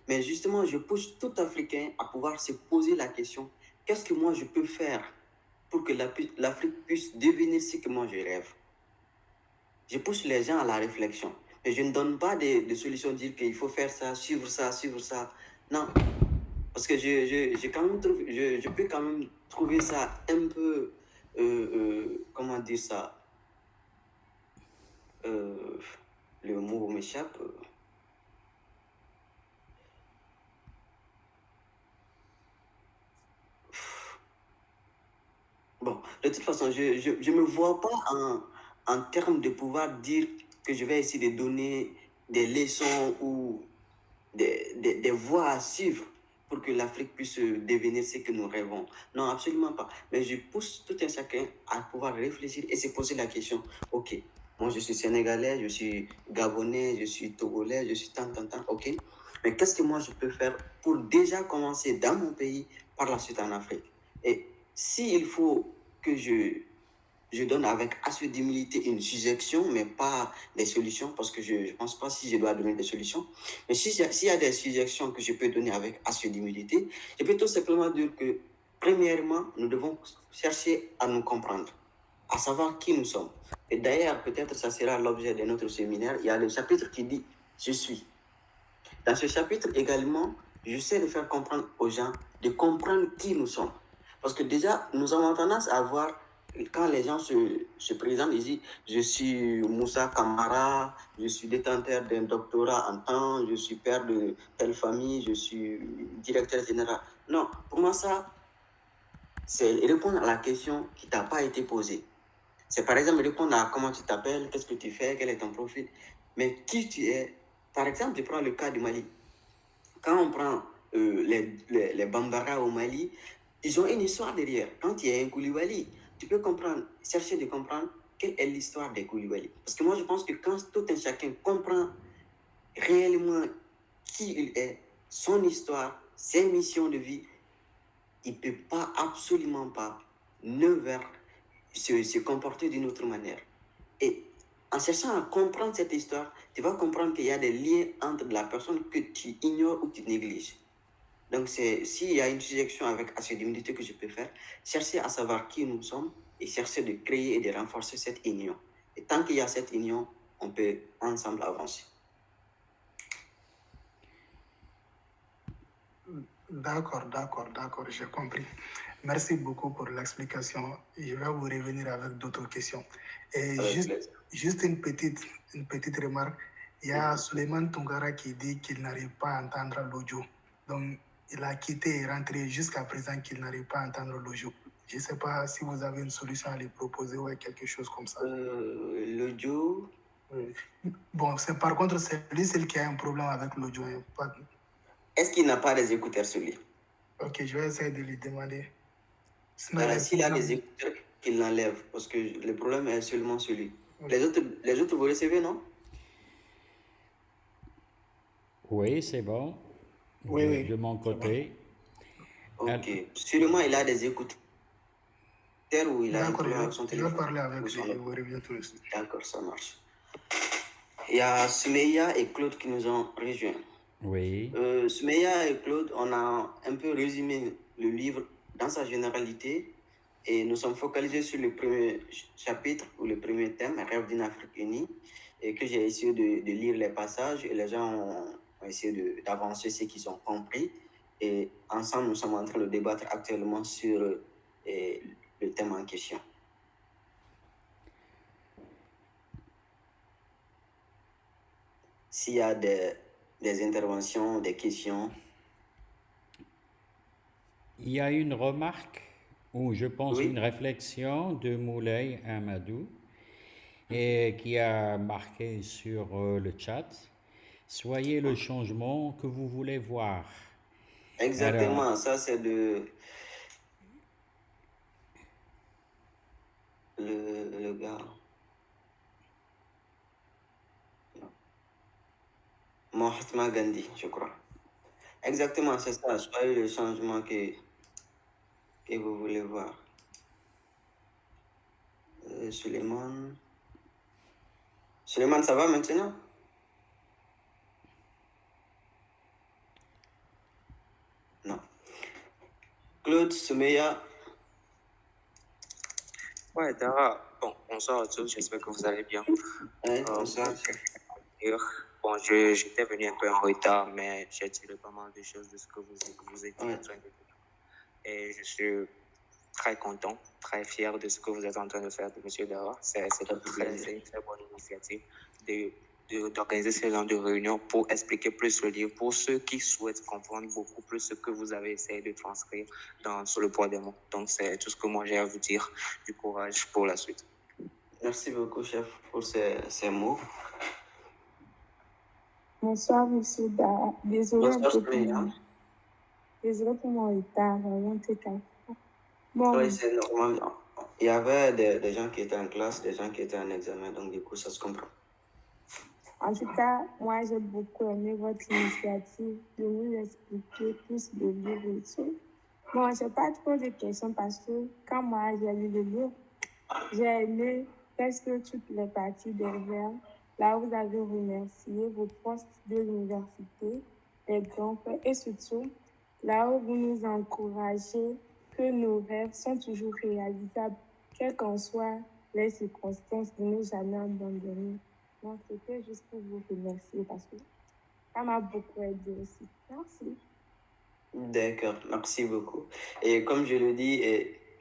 Mais justement, je pousse tout Africain à pouvoir se poser la question, qu'est-ce que moi je peux faire pour que l'Afrique puisse devenir ce que moi je rêve? Je pousse les gens à la réflexion. Mais je ne donne pas de solutions, dire qu'il faut faire ça, suivre ça, suivre ça. Non. Parce que je peux quand même trouver ça un peu, comment dire ça, le mot m'échappe. Bon, de toute façon, je ne me vois pas en termes de pouvoir dire que je vais essayer de donner des leçons ou des voies à suivre pour que l'Afrique puisse devenir ce que nous rêvons. Non, absolument pas. Mais je pousse tout un chacun à pouvoir réfléchir et se poser la question, ok, moi je suis sénégalais, je suis gabonais, je suis togolais, je suis tant, ok. Mais qu'est-ce que moi je peux faire pour déjà commencer dans mon pays, par la suite en Afrique? Et s'il faut que je donne avec assez d'humilité une suggestion, mais pas des solutions, parce que je ne pense pas si je dois donner des solutions. Mais s'il y a des suggestions que je peux donner avec assez d'humilité, je peux tout simplement dire que, premièrement, nous devons chercher à nous comprendre, à savoir qui nous sommes. Et d'ailleurs, peut-être ça sera l'objet de notre séminaire. Il y a le chapitre qui dit « Je suis ». Dans ce chapitre également, j'essaie de faire comprendre aux gens, de comprendre qui nous sommes. Parce que déjà, nous avons tendance à voir, quand les gens se présentent, ils disent, je suis Moussa Kamara, je suis détenteur d'un doctorat en temps, je suis père de telle famille, je suis directeur général. Non, pour moi, ça, c'est répondre à la question qui t'a pas été posée. C'est par exemple répondre à comment tu t'appelles, qu'est-ce que tu fais, quel est ton profil. Mais qui tu es. Par exemple, je prends le cas du Mali. Quand on prend les Bambara au Mali, ils ont une histoire derrière. Quand il y a un Koulibaly, tu peux comprendre, chercher de comprendre quelle est l'histoire des Koulibaly. Parce que moi, je pense que quand tout un chacun comprend réellement qui il est, son histoire, ses missions de vie, il ne peut pas, absolument pas, se comporter d'une autre manière. Et en cherchant à comprendre cette histoire, tu vas comprendre qu'il y a des liens entre la personne que tu ignores ou tu négliges. Donc, s'il y a une suggestion avec assez d'humilité que je peux faire, chercher à savoir qui nous sommes et chercher de créer et de renforcer cette union. Et tant qu'il y a cette union, on peut ensemble avancer. D'accord, j'ai compris. Merci beaucoup pour l'explication. Je vais vous revenir avec d'autres questions. Et juste une petite remarque. Il y a Suleiman Tungara qui dit qu'il n'arrive pas à entendre l'audio. Donc, il a quitté et rentré jusqu'à présent qu'il n'arrive pas à entendre l'audio. Je ne sais pas si vous avez une solution à lui proposer ou quelque chose comme ça. L'audio. Oui. Bon, par contre, c'est lui seul qui a un problème avec l'audio. Est-ce qu'il n'a pas les écouteurs sur lui? Ok, je vais essayer de lui demander. S'il a les écouteurs, qu'il l'enlève, parce que le problème est seulement celui. Okay. Les autres, vous recevez, non? Oui, c'est bon. Oui. De mon côté. Ok. Sûrement, il a des écouteurs. Ou il a un D'accord, problème avec son je vais téléphone parler ou avec lui, son je vous reviens tout de suite. D'accord, ça marche. Il y a Soumeya et Claude qui nous ont rejoints. Oui. Soumeya et Claude, on a un peu résumé le livre dans sa généralité et nous sommes focalisés sur le premier chapitre ou le premier thème, Rêve d'une Afrique unie, et que j'ai essayé de lire les passages et les gens ont essayé d'avancer ce qu'ils ont compris. Et ensemble, nous sommes en train de débattre actuellement sur le thème en question. S'il y a des interventions, des questions. Il y a une remarque ou je pense Oui. une réflexion de Moulay Amadou et qui a marqué sur le chat. Soyez le changement que vous voulez voir. Exactement, Alors, ça c'est le gars. Mahatma Gandhi, je crois. Exactement, c'est ça. Soyez le changement que vous voulez voir. Suleiman, ça va maintenant? Non. Claude, Soumeya. Ouais, Dara, bon, bonsoir à tous, j'espère que vous allez bien. Bonsoir. Bon, j'étais venu un peu en retard, mais j'ai tiré pas mal de choses de ce que vous étiez en train de dire. Et je suis très content, très fier de ce que vous êtes en train de faire, M. Dara. C'est une très bonne initiative d'organiser ce genre de réunion pour expliquer plus le livre, pour ceux qui souhaitent comprendre beaucoup plus ce que vous avez essayé de transcrire sur le poids des mots. Donc, c'est tout ce que moi j'ai à vous dire. Du courage pour la suite. Merci beaucoup, chef, pour ces mots. Bonsoir, monsieur Dara. Désolé pour mon retard. Bon. Oui, c'est normal. Il y avait des gens qui étaient en classe, des gens qui étaient en examen, donc du coup, ça se comprend. En tout cas, moi, j'ai beaucoup aimé votre initiative de nous expliquer plus le livre et tout. Bon, je n'ai pas trop de questions parce que quand moi, j'ai lu le livre, j'ai aimé presque toutes les parties derrière. Là où vous avez remercié vos profs de l'université, les grands-pères et surtout, là où vous nous encouragez que nos rêves sont toujours réalisables, quelles qu'en soient les circonstances, de ne jamais abandonner. Donc, c'était juste pour vous remercier parce que ça m'a beaucoup aidé aussi. Merci. D'accord, merci beaucoup. Et comme je le dis,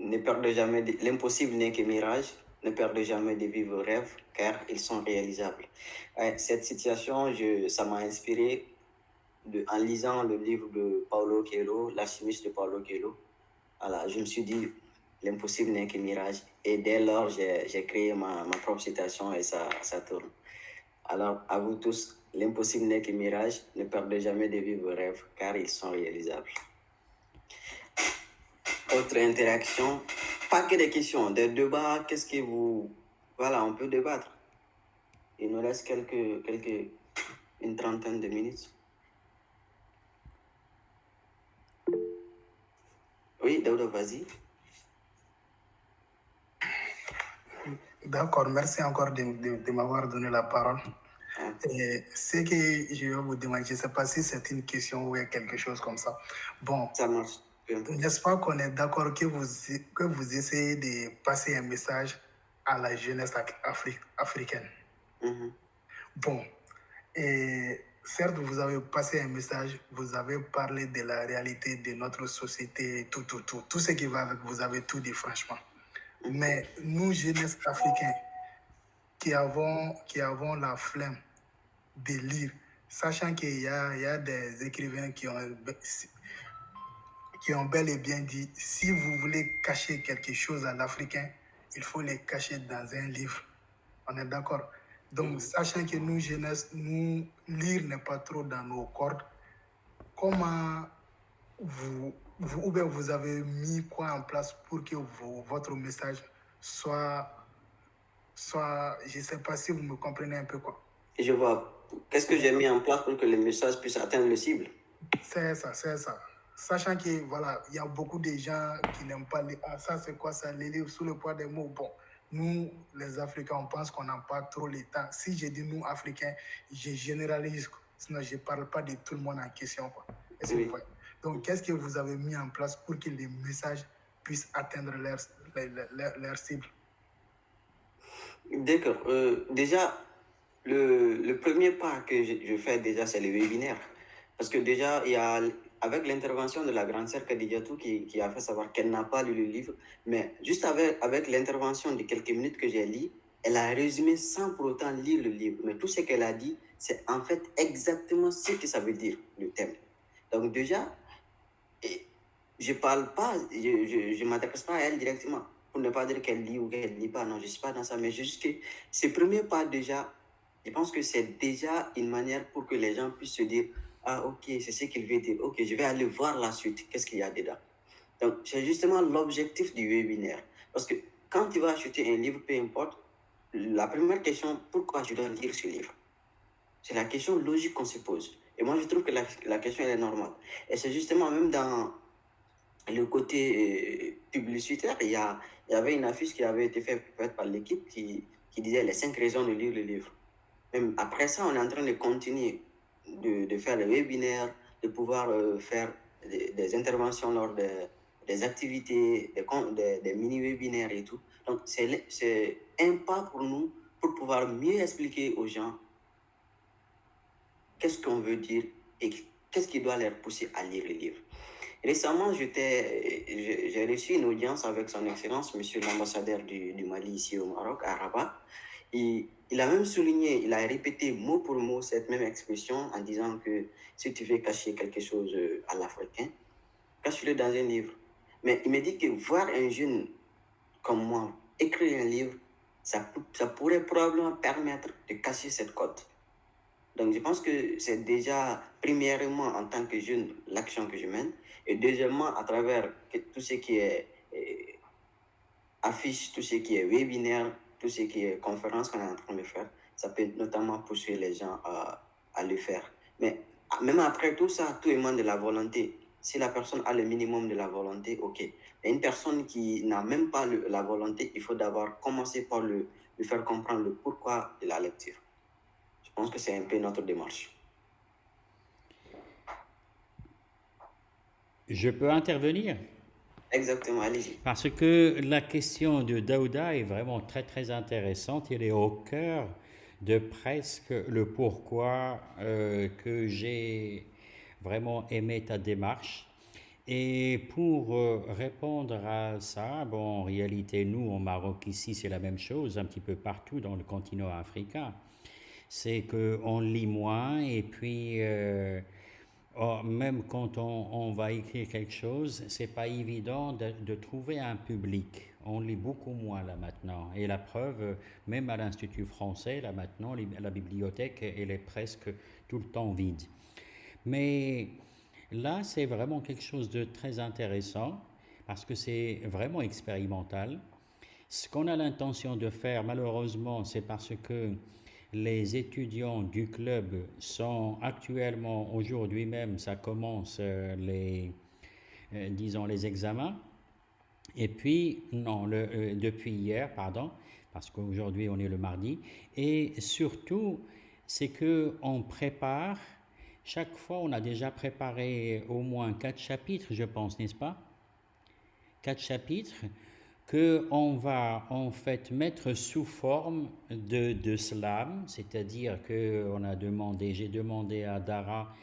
ne perdez jamais, l'impossible n'est que mirage, ne perdez jamais de vivre vos rêves car ils sont réalisables. Cette situation, ça m'a inspiré en lisant le livre de Paulo Coelho, L'alchimiste de Paulo Coelho. Voilà, je me suis dit, l'impossible n'est que mirage. Et dès lors, j'ai créé ma propre citation et ça tourne. Alors, à vous tous, l'impossible n'est que mirage. Ne perdez jamais de vivre vos rêves, car ils sont réalisables. Autre interaction, pas que des questions, des débats, qu'est-ce que vous... Voilà, on peut débattre. Il nous reste une trentaine de minutes. Oui, Daouda, vas-y. D'accord, merci encore de m'avoir donné la parole. Et ce que je vais vous demander, je ne sais pas si c'est une question ou quelque chose comme ça. Bon, ça marche. N'est-ce pas qu'on est d'accord que vous essayez de passer un message à la jeunesse africaine? Bon, et certes, vous avez passé un message, vous avez parlé de la réalité de notre société, tout ce qui va avec, vous avez tout dit franchement. Mais nous, jeunesse africains, qui avons la flemme de lire, sachant qu'il y a des écrivains qui ont bel et bien dit, si vous voulez cacher quelque chose à l'Africain, il faut les cacher dans un livre. On est d'accord? Donc, sachant que nous, jeunesse, lire n'est pas trop dans nos cordes, comment vous avez mis quoi en place pour que votre message soit, je ne sais pas si vous me comprenez un peu quoi. Je vois. Qu'est-ce que j'ai mis en place pour que le message puisse atteindre le cible? C'est ça. Sachant que, voilà, il y a beaucoup de gens qui n'aiment pas les... Ah, ça, c'est quoi ça, les livres sous le poids des mots? Bon, nous, les Africains, on pense qu'on n'a pas trop le temps. Si je dis nous, Africains, je généralise, sinon je ne parle pas de tout le monde en question, quoi. Est-ce que Oui. vous voyez? Donc, qu'est-ce que vous avez mis en place pour que les messages puissent atteindre leur cible? D'accord. Déjà, le premier pas que je fais déjà, c'est le webinaire. Parce que déjà, il y a, avec l'intervention de la grande sœur Kadidiatou qui a fait savoir qu'elle n'a pas lu le livre, mais juste avec l'intervention de quelques minutes que j'ai lu, elle a résumé sans pour autant lire le livre. Mais tout ce qu'elle a dit, c'est en fait exactement ce que ça veut dire, le thème. Donc déjà, je parle pas, je m'adresse pas à elle directement pour ne pas dire qu'elle lit ou qu'elle lit pas. Non, je suis pas dans ça, mais juste que ce premier pas déjà, je pense que c'est déjà une manière pour que les gens puissent se dire, ah ok, c'est ce qu'il veut dire, ok, je vais aller voir la suite, qu'est-ce qu'il y a dedans. Donc c'est justement l'objectif du webinaire. Parce que quand tu vas acheter un livre, peu importe, la première question, pourquoi je dois lire ce livre? C'est la question logique qu'on se pose. Et moi, je trouve que la question, elle est normale. Et c'est justement même dans le côté publicitaire, il y avait une affiche qui avait été faite par l'équipe qui disait les 5 raisons de lire le livre. Même après ça, on est en train de continuer de faire les webinaires, de pouvoir faire des interventions lors des activités, des mini-webinaires et tout. Donc, c'est un pas pour nous pour pouvoir mieux expliquer aux gens qu'est-ce qu'on veut dire et qu'est-ce qui doit les pousser à lire le livre. Récemment, j'ai reçu une audience avec son Excellence, Monsieur l'ambassadeur du Mali ici au Maroc, à Rabat. Il a même souligné, il a répété mot pour mot cette même expression en disant que si tu veux cacher quelque chose à l'Africain, cache-le dans un livre. Mais il me dit que voir un jeune comme moi écrire un livre, ça pourrait probablement permettre de cacher cette cote. Donc, je pense que c'est déjà, premièrement, en tant que jeune, l'action que je mène. Et deuxièmement, à travers tout ce qui est affiche, tout ce qui est webinaire, tout ce qui est conférence qu'on est en train de faire, ça peut notamment pousser les gens à le faire. Mais même après tout ça, tout demande de la volonté. Si la personne a le minimum de la volonté, ok. Mais une personne qui n'a même pas la volonté, il faut d'abord commencer par lui faire comprendre le pourquoi de la lecture. Je pense que c'est un peu notre démarche. Je peux intervenir? Exactement, allez-y. Parce que la question de Daouda est vraiment très très intéressante. Elle est au cœur de presque le pourquoi que j'ai vraiment aimé ta démarche. Et pour répondre à ça, bon, en réalité, nous, au Maroc, ici, c'est la même chose, un petit peu partout dans le continent africain. C'est qu'on lit moins et puis même quand on va écrire quelque chose, c'est pas évident de trouver un public. On lit beaucoup moins là maintenant. Et la preuve, même à l'Institut français, là maintenant, la bibliothèque, elle est presque tout le temps vide. Mais là, c'est vraiment quelque chose de très intéressant parce que c'est vraiment expérimental. Ce qu'on a l'intention de faire, malheureusement, c'est parce que les étudiants du club sont actuellement, aujourd'hui même, ça commence disons les examens. Et puis, non, depuis hier, pardon, parce qu'aujourd'hui on est le mardi. Et surtout, c'est qu'on prépare, chaque fois on a déjà préparé au moins 4 chapitres, je pense, n'est-ce pas? 4 chapitres qu'on va en fait mettre sous forme de slam, c'est-à-dire que j'ai demandé à Dara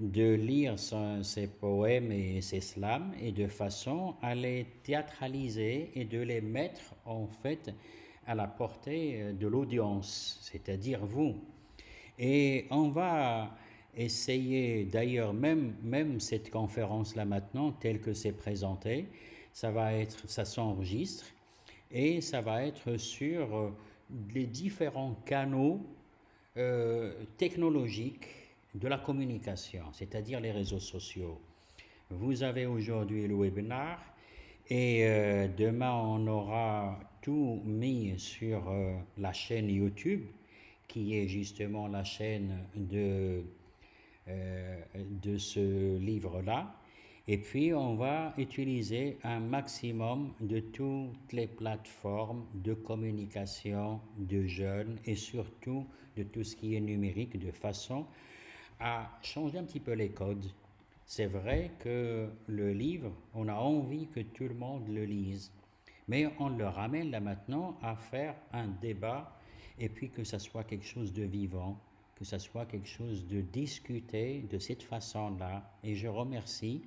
de lire ses poèmes et ses slams et de façon à les théâtraliser et de les mettre en fait à la portée de l'audience, c'est-à-dire vous. Et on va essayer, d'ailleurs, même cette conférence-là maintenant, telle que c'est présenté, ça s'enregistre et ça va être sur les différents canaux technologiques de la communication, c'est-à-dire les réseaux sociaux. Vous avez aujourd'hui le webinaire et demain on aura tout mis sur la chaîne YouTube qui est justement la chaîne de ce livre-là. Et puis, on va utiliser un maximum de toutes les plateformes de communication de jeunes et surtout de tout ce qui est numérique de façon à changer un petit peu les codes. C'est vrai que le livre, on a envie que tout le monde le lise, mais on le ramène là maintenant à faire un débat et puis que ça soit quelque chose de vivant, que ça soit quelque chose de discuté de cette façon-là. Et je remercie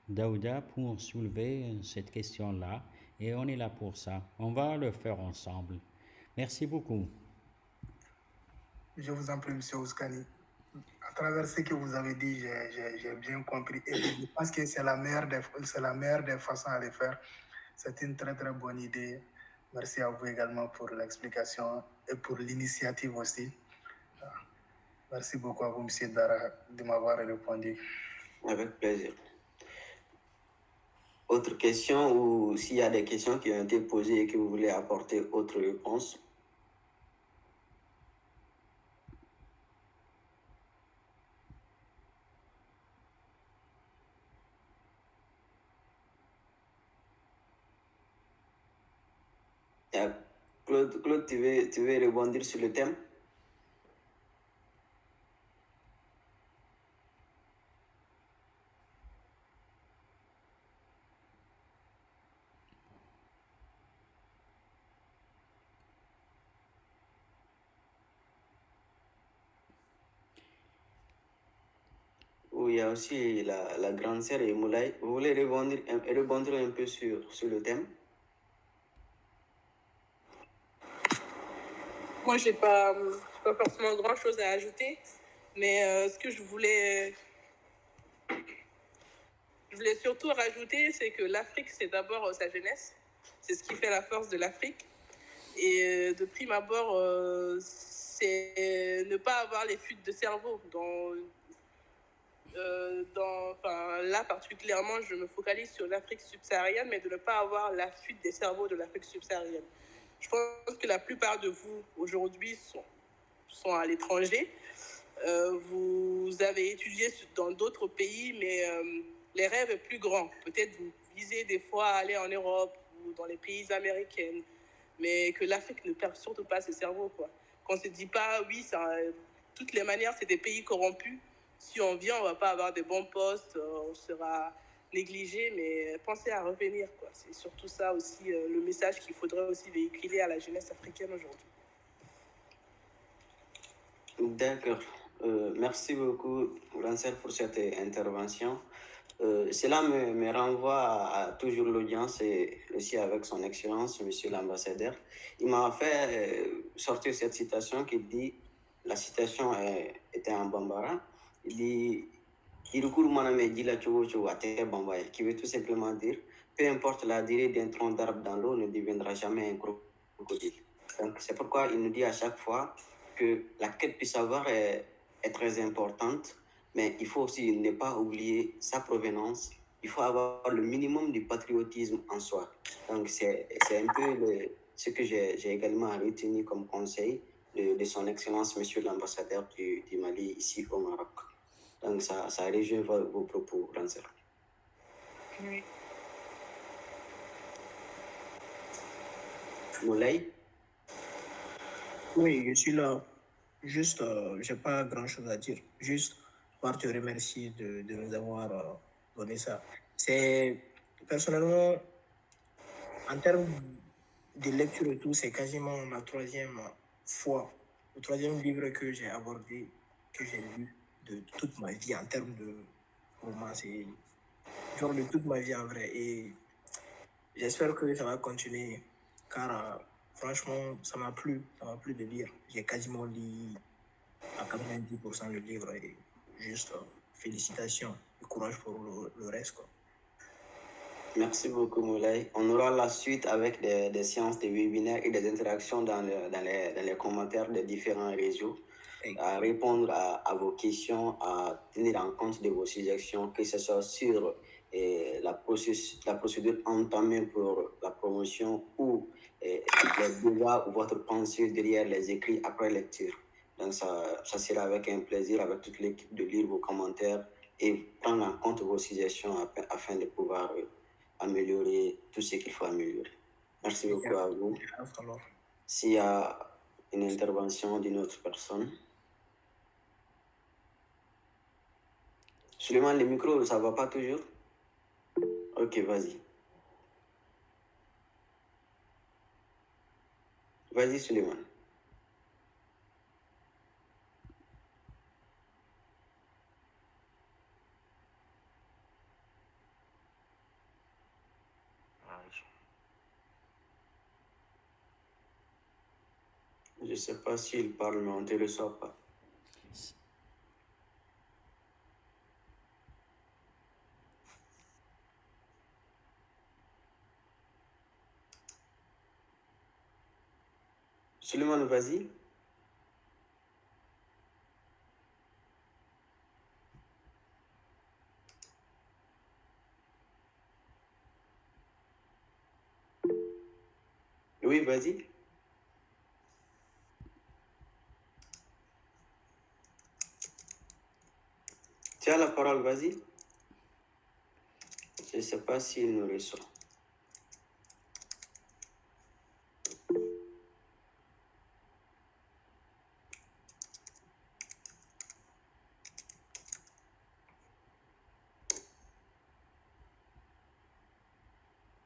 Daouda pour soulever cette question-là et on est là pour ça. On va le faire ensemble. Merci beaucoup. Je vous en prie, M. Ouskani. À travers ce que vous avez dit, j'ai bien compris. Et je pense que c'est la meilleure des façons à le faire. C'est une très, très bonne idée. Merci à vous également pour l'explication et pour l'initiative aussi. Merci beaucoup à vous, M. Dara, de m'avoir répondu. Avec plaisir. Autre question ou s'il y a des questions qui ont été posées et que vous voulez apporter autre réponse? Claude, tu veux rebondir sur le thème? Oui, il y a aussi la grande sœur et Moulay. Vous voulez rebondir un peu sur le thème? Moi, j'ai pas forcément grand-chose à ajouter, mais ce que je voulais surtout rajouter, c'est que l'Afrique, c'est d'abord sa jeunesse. C'est ce qui fait la force de l'Afrique. Et de prime abord, c'est ne pas avoir les fuites de cerveau. Là, particulièrement, je me focalise sur l'Afrique subsaharienne, mais de ne pas avoir la fuite des cerveaux de l'Afrique subsaharienne. Je pense que la plupart de vous, aujourd'hui, sont à l'étranger. Vous avez étudié dans d'autres pays, mais les rêves sont plus grands. Peut-être vous visez des fois à aller en Europe ou dans les pays américains, mais que l'Afrique ne perd surtout pas ses cerveaux, quoi. Qu'on ne se dit pas, oui, toutes les manières, c'est des pays corrompus. Si on vient, on ne va pas avoir des bons postes, on sera négligé, mais pensez à revenir, quoi. C'est surtout ça aussi le message qu'il faudrait aussi véhiculer à la jeunesse africaine aujourd'hui. D'accord. Merci beaucoup, Rancel, pour cette intervention. Cela me renvoie à toujours l'audience et aussi avec son excellence, monsieur l'ambassadeur. Il m'a fait sortir cette citation qui dit, la citation était en bambara, il dit, qui veut tout simplement dire, peu importe la durée d'un tronc d'arbre dans l'eau, ne deviendra jamais un crocodile. Donc c'est pourquoi il nous dit à chaque fois que la quête du savoir est très importante, mais il faut aussi ne pas oublier sa provenance. Il faut avoir le minimum du patriotisme en soi. Donc, c'est un peu ce que j'ai également retenu comme conseil de son Excellence, Monsieur l'ambassadeur du Mali ici au Maroc. Donc, ça rejoint vos propos, Rancel. Oui. Moulay? Oui, je suis là. Juste, je n'ai pas grand-chose à dire. Juste, pour te remercier de nous avoir donné ça. C'est, personnellement, en termes de lecture et tout, c'est quasiment ma troisième fois, le troisième livre que j'ai abordé, que j'ai lu de toute ma vie en termes de roman. C'est genre de toute ma vie en vrai. Et j'espère que ça va continuer, car franchement, ça m'a plu de lire. J'ai quasiment lu à 90% le livre et juste félicitations et courage pour le reste, quoi. Merci beaucoup, Moulay. On aura la suite avec des séances de webinaires et des interactions dans les commentaires des différents réseaux, à répondre à vos questions, à tenir en compte de vos suggestions, que ce soit sur la procédure entamée pour la promotion ou les débats ou votre pensée derrière les écrits après lecture. Donc, ça sera avec un plaisir, avec toute l'équipe, de lire vos commentaires et prendre en compte vos suggestions afin de pouvoir améliorer tout ce qu'il faut améliorer. Merci beaucoup à vous. S'il y a une intervention d'une autre personne. Suleiman, le micro, ça ne va pas toujours? Ok, vas-y. Vas-y, Suleiman. Je ne sais pas s'il parle, mais on ne te reçoit pas. Suleiman, vas-y. Oui, vas-y. Tu as la parole, vas-y. Je ne sais pas s'il nous reçoit.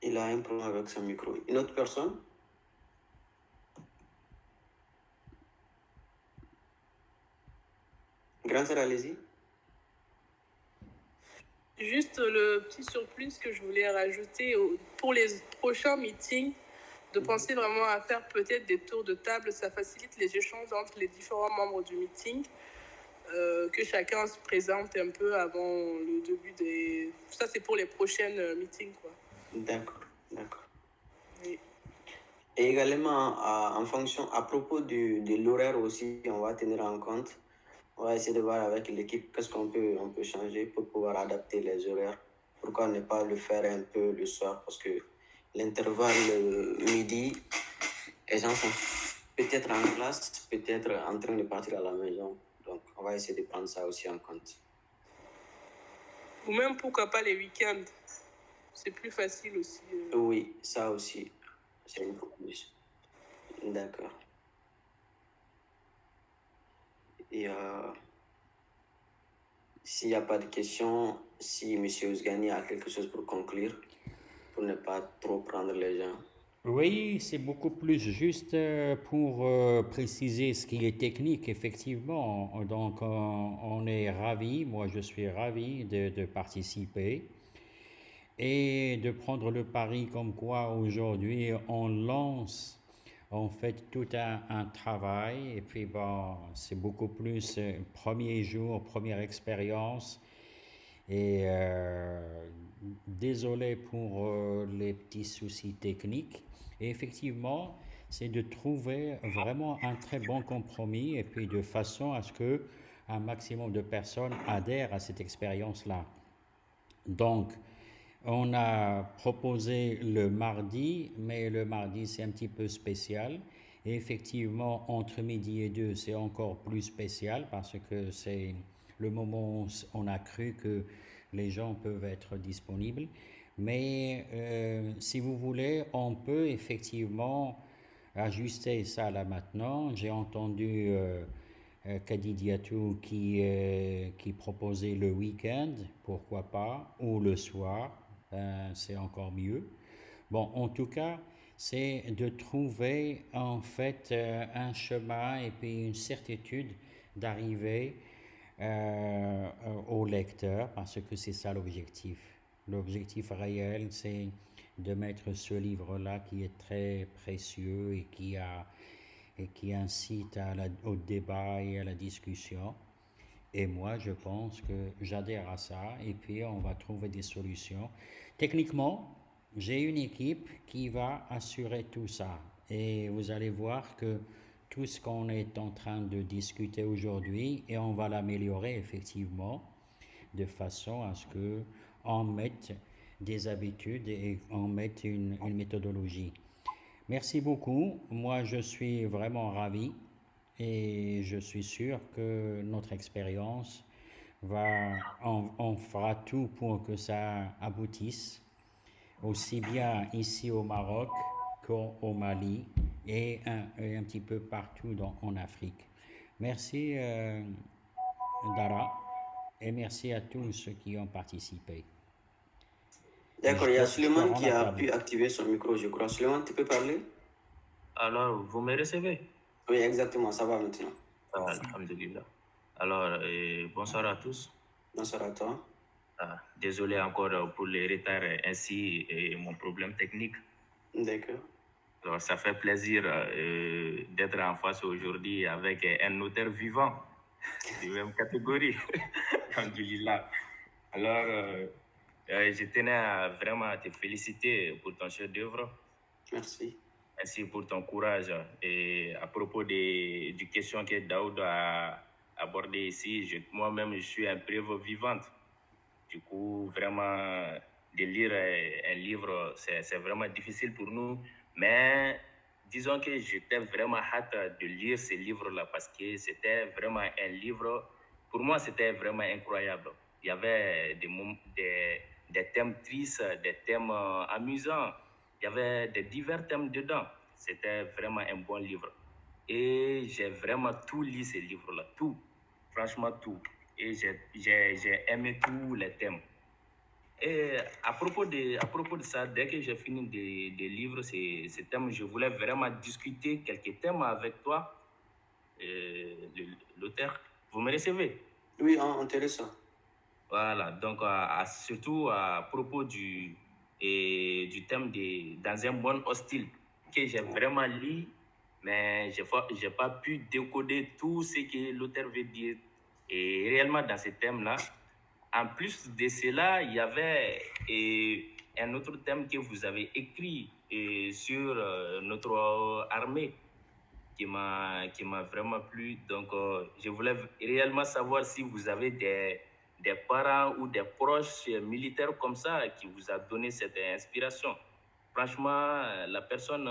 Il a un problème avec son micro. Une autre personne? Grand sœur, allez-y. Juste le petit surplus que je voulais rajouter pour les prochains meetings, de penser vraiment à faire peut-être des tours de table. Ça facilite les échanges entre les différents membres du meeting. Que chacun se présente un peu avant le début des... Ça, c'est pour les prochaines meetings, quoi. D'accord, d'accord. Oui. Et également, en fonction, à propos de l'horaire aussi, on va tenir en compte. On va essayer de voir avec l'équipe qu'est-ce qu'on peut changer pour pouvoir adapter les horaires. Pourquoi ne pas le faire un peu le soir? Parce que l'intervalle midi, les gens sont peut-être en classe, peut-être en train de partir à la maison. Donc, on va essayer de prendre ça aussi en compte. Ou même, pourquoi pas les week-ends? C'est plus facile aussi. Oui, ça aussi. C'est une proposition. D'accord. Et s'il n'y a pas de questions, si M. Ousgani a quelque chose pour conclure, pour ne pas trop prendre les gens. Oui, c'est beaucoup plus juste pour préciser ce qui est technique, effectivement. Donc, on est ravis, moi je suis ravi de participer et de prendre le pari comme quoi aujourd'hui on lance en fait tout un travail. Et puis bon, c'est beaucoup plus premier jour, première expérience. Et désolé pour les petits soucis techniques. Et effectivement, c'est de trouver vraiment un très bon compromis et puis de façon à ce que un maximum de personnes adhèrent à cette expérience-là. Donc, on a proposé le mardi, mais le mardi c'est un petit peu spécial. Et effectivement, entre midi et 2, c'est encore plus spécial parce que c'est le moment où on a cru que les gens peuvent être disponibles. Mais si vous voulez, on peut effectivement ajuster ça là maintenant. J'ai entendu Kadidiatou qui proposait le week-end, pourquoi pas, ou le soir, c'est encore mieux. Bon, en tout cas, c'est de trouver en fait un chemin et puis une certitude d'arriver au lecteur, parce que c'est ça l'objectif. L'objectif réel, c'est de mettre ce livre-là qui est très précieux et qui incite au débat et à la discussion. Et moi, je pense que j'adhère à ça et puis on va trouver des solutions. Techniquement, j'ai une équipe qui va assurer tout ça. Et vous allez voir que tout ce qu'on est en train de discuter aujourd'hui, et on va l'améliorer effectivement, de façon à ce qu'on mette des habitudes et on mette une méthodologie. Merci beaucoup. Moi, je suis vraiment ravi et je suis sûr que notre expérience on fera tout pour que ça aboutisse, aussi bien ici au Maroc qu'au Mali et un petit peu partout en Afrique. Merci Dara et merci à tous ceux qui ont participé. D'accord, il y a Suleiman qui a pu activer son micro, je crois. Suleiman, tu peux parler? Alors, vous me recevez? Oui, exactement, ça va maintenant. Alhamdulillah. Alors, bonsoir à tous. Bonsoir à toi. Désolé encore pour les retards ainsi et mon problème technique. D'accord. Alors, ça fait plaisir d'être en face aujourd'hui avec un auteur vivant de même catégorie. Alhamdulillah. Alors, je tenais vraiment à te féliciter pour ton chef-d'œuvre. Merci. Merci pour ton courage. Et à propos du question que Daoud a abordé ici, moi-même, je suis une preuve vivante. Du coup, vraiment, de lire un livre, c'est vraiment difficile pour nous. Mais disons que j'étais vraiment hâte de lire ce livre-là parce que c'était vraiment un livre, pour moi, c'était vraiment incroyable. Il y avait des thèmes tristes, des thèmes amusants. Il y avait des divers thèmes dedans. C'était vraiment un bon livre. Et j'ai vraiment tout lu ce livre-là, tout. Franchement, tout. Et j'ai aimé tous les thèmes. Et à propos de ça, dès que j'ai fini de lire ces thèmes, je voulais vraiment discuter quelques thèmes avec toi, l'auteur. Vous me recevez? Oui, intéressant. Voilà, donc surtout à propos du thème dans un monde hostile que j'ai vraiment lu, mais j'ai pas pu décoder tout ce que l'auteur veut dire. Et réellement dans ce thème-là, en plus de cela, il y avait un autre thème que vous avez écrit sur notre armée qui m'a vraiment plu. Donc, je voulais réellement savoir si vous avez des parents ou des proches militaires comme ça qui vous a donné cette inspiration. Franchement, la personne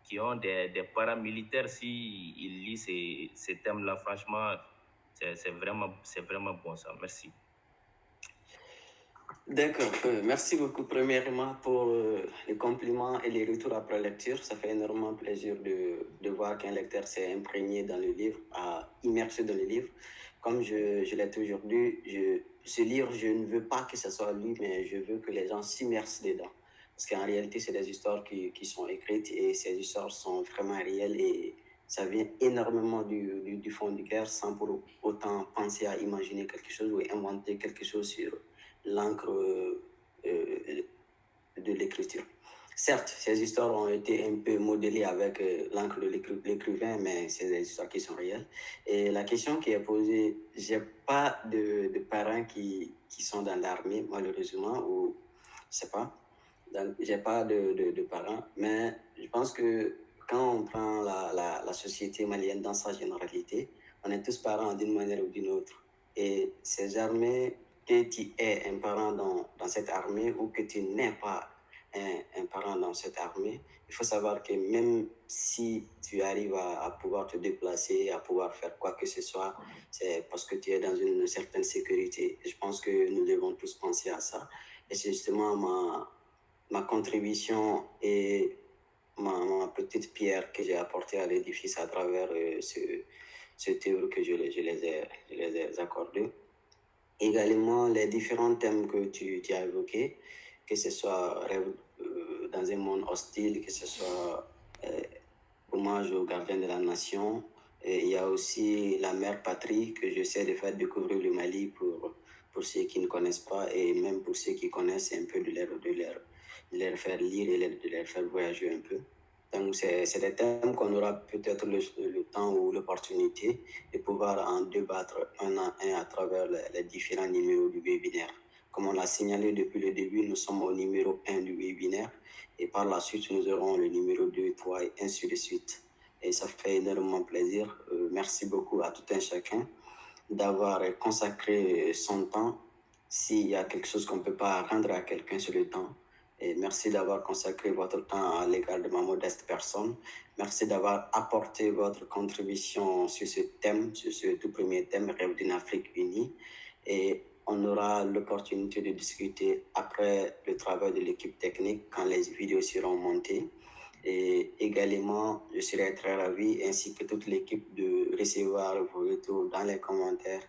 qui ont des parents militaires, si ils lisent ces thèmes-là, franchement, c'est vraiment bon ça. Merci. D'accord, merci beaucoup premièrement pour les compliments et les retours après lecture. Ça fait énormément plaisir de voir qu'un lecteur s'est imprégné dans le livre, immersé dans le livre. Comme je l'ai toujours dit, ce livre, je ne veux pas que ce soit lu, mais je veux que les gens s'immersent dedans. Parce qu'en réalité, c'est des histoires qui sont écrites et ces histoires sont vraiment réelles et ça vient énormément du fond du cœur sans pour autant penser à imaginer quelque chose ou inventer quelque chose sur l'encre de l'écriture. Certes, ces histoires ont été un peu modélées avec l'encre de l'écrivain, mais c'est des histoires qui sont réelles. Et la question qui est posée, j'ai pas de parents qui sont dans l'armée, malheureusement, ou je sais pas. J'ai pas de parents, mais je pense que quand on prend la société malienne dans sa généralité, on est tous parents d'une manière ou d'une autre. Et ces armées, que tu es un parent dans cette armée ou que tu n'es pas un parent dans cette armée, il faut savoir que même si tu arrives à pouvoir te déplacer, à pouvoir faire quoi que ce soit, c'est parce que tu es dans une certaine sécurité. Et je pense que nous devons tous penser à ça. Et c'est justement ma contribution et ma petite pierre que j'ai apportée à l'édifice à travers cette œuvre que je les ai accordés. Également, les différents thèmes que tu as évoqués, que ce soit dans un monde hostile, que ce soit hommage aux gardiens de la nation. Et il y a aussi la mère patrie que j'essaie de faire découvrir le Mali pour ceux qui ne connaissent pas et même pour ceux qui connaissent un peu de leur faire lire et de leur faire voyager un peu. Donc, c'est des thèmes qu'on aura peut-être le temps ou l'opportunité de pouvoir en débattre un à un à travers les différents numéros du webinaire. Comme on l'a signalé depuis le début, nous sommes au numéro 1 du webinaire et par la suite, nous aurons le numéro 2, 3 et ainsi de suite. Et ça fait énormément plaisir. Merci beaucoup à tout un chacun d'avoir consacré son temps. S'il y a quelque chose qu'on ne peut pas rendre à quelqu'un sur le temps, et merci d'avoir consacré votre temps à l'égard de ma modeste personne. Merci d'avoir apporté votre contribution sur ce thème, sur ce tout premier thème, Rêve d'une Afrique unie. et on aura l'opportunité de discuter après le travail de l'équipe technique quand les vidéos seront montées. Et également, je serai très ravi, ainsi que toute l'équipe, de recevoir vos retours dans les commentaires,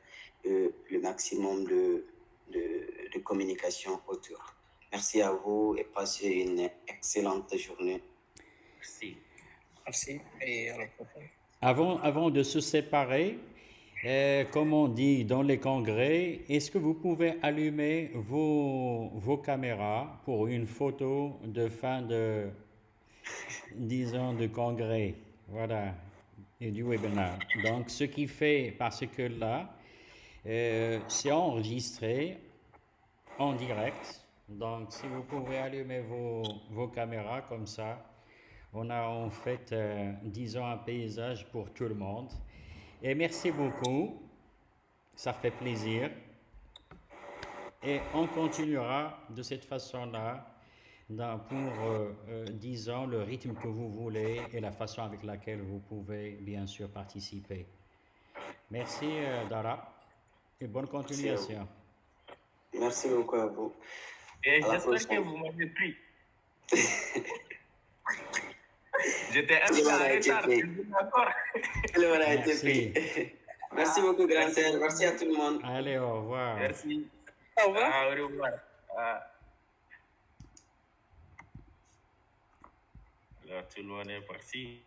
le maximum de communication autour. Merci à vous et passez une excellente journée. Merci. Merci et à la prochaine. Avant de se séparer, comme on dit dans les congrès, est-ce que vous pouvez allumer vos caméras pour une photo de fin de, disons, de congrès, voilà, et du webinaire. Donc, ce qui fait, parce que là, c'est enregistré en direct. Donc, si vous pouvez allumer vos caméras comme ça, on a en fait, disons, un paysage pour tout le monde. Et merci beaucoup, ça fait plaisir. Et on continuera de cette façon-là pour, disons, le rythme que vous voulez et la façon avec laquelle vous pouvez, bien sûr, participer. Merci, Dara, et bonne continuation. Merci beaucoup à vous. Et j'espère que vous m'avez pris. J'étais un peu en retard, d'accord. Merci. Merci beaucoup, grand sœur. Merci à tout le monde. Allez, au revoir. Merci. Au revoir. Au revoir. Alors, tout le monde est parti.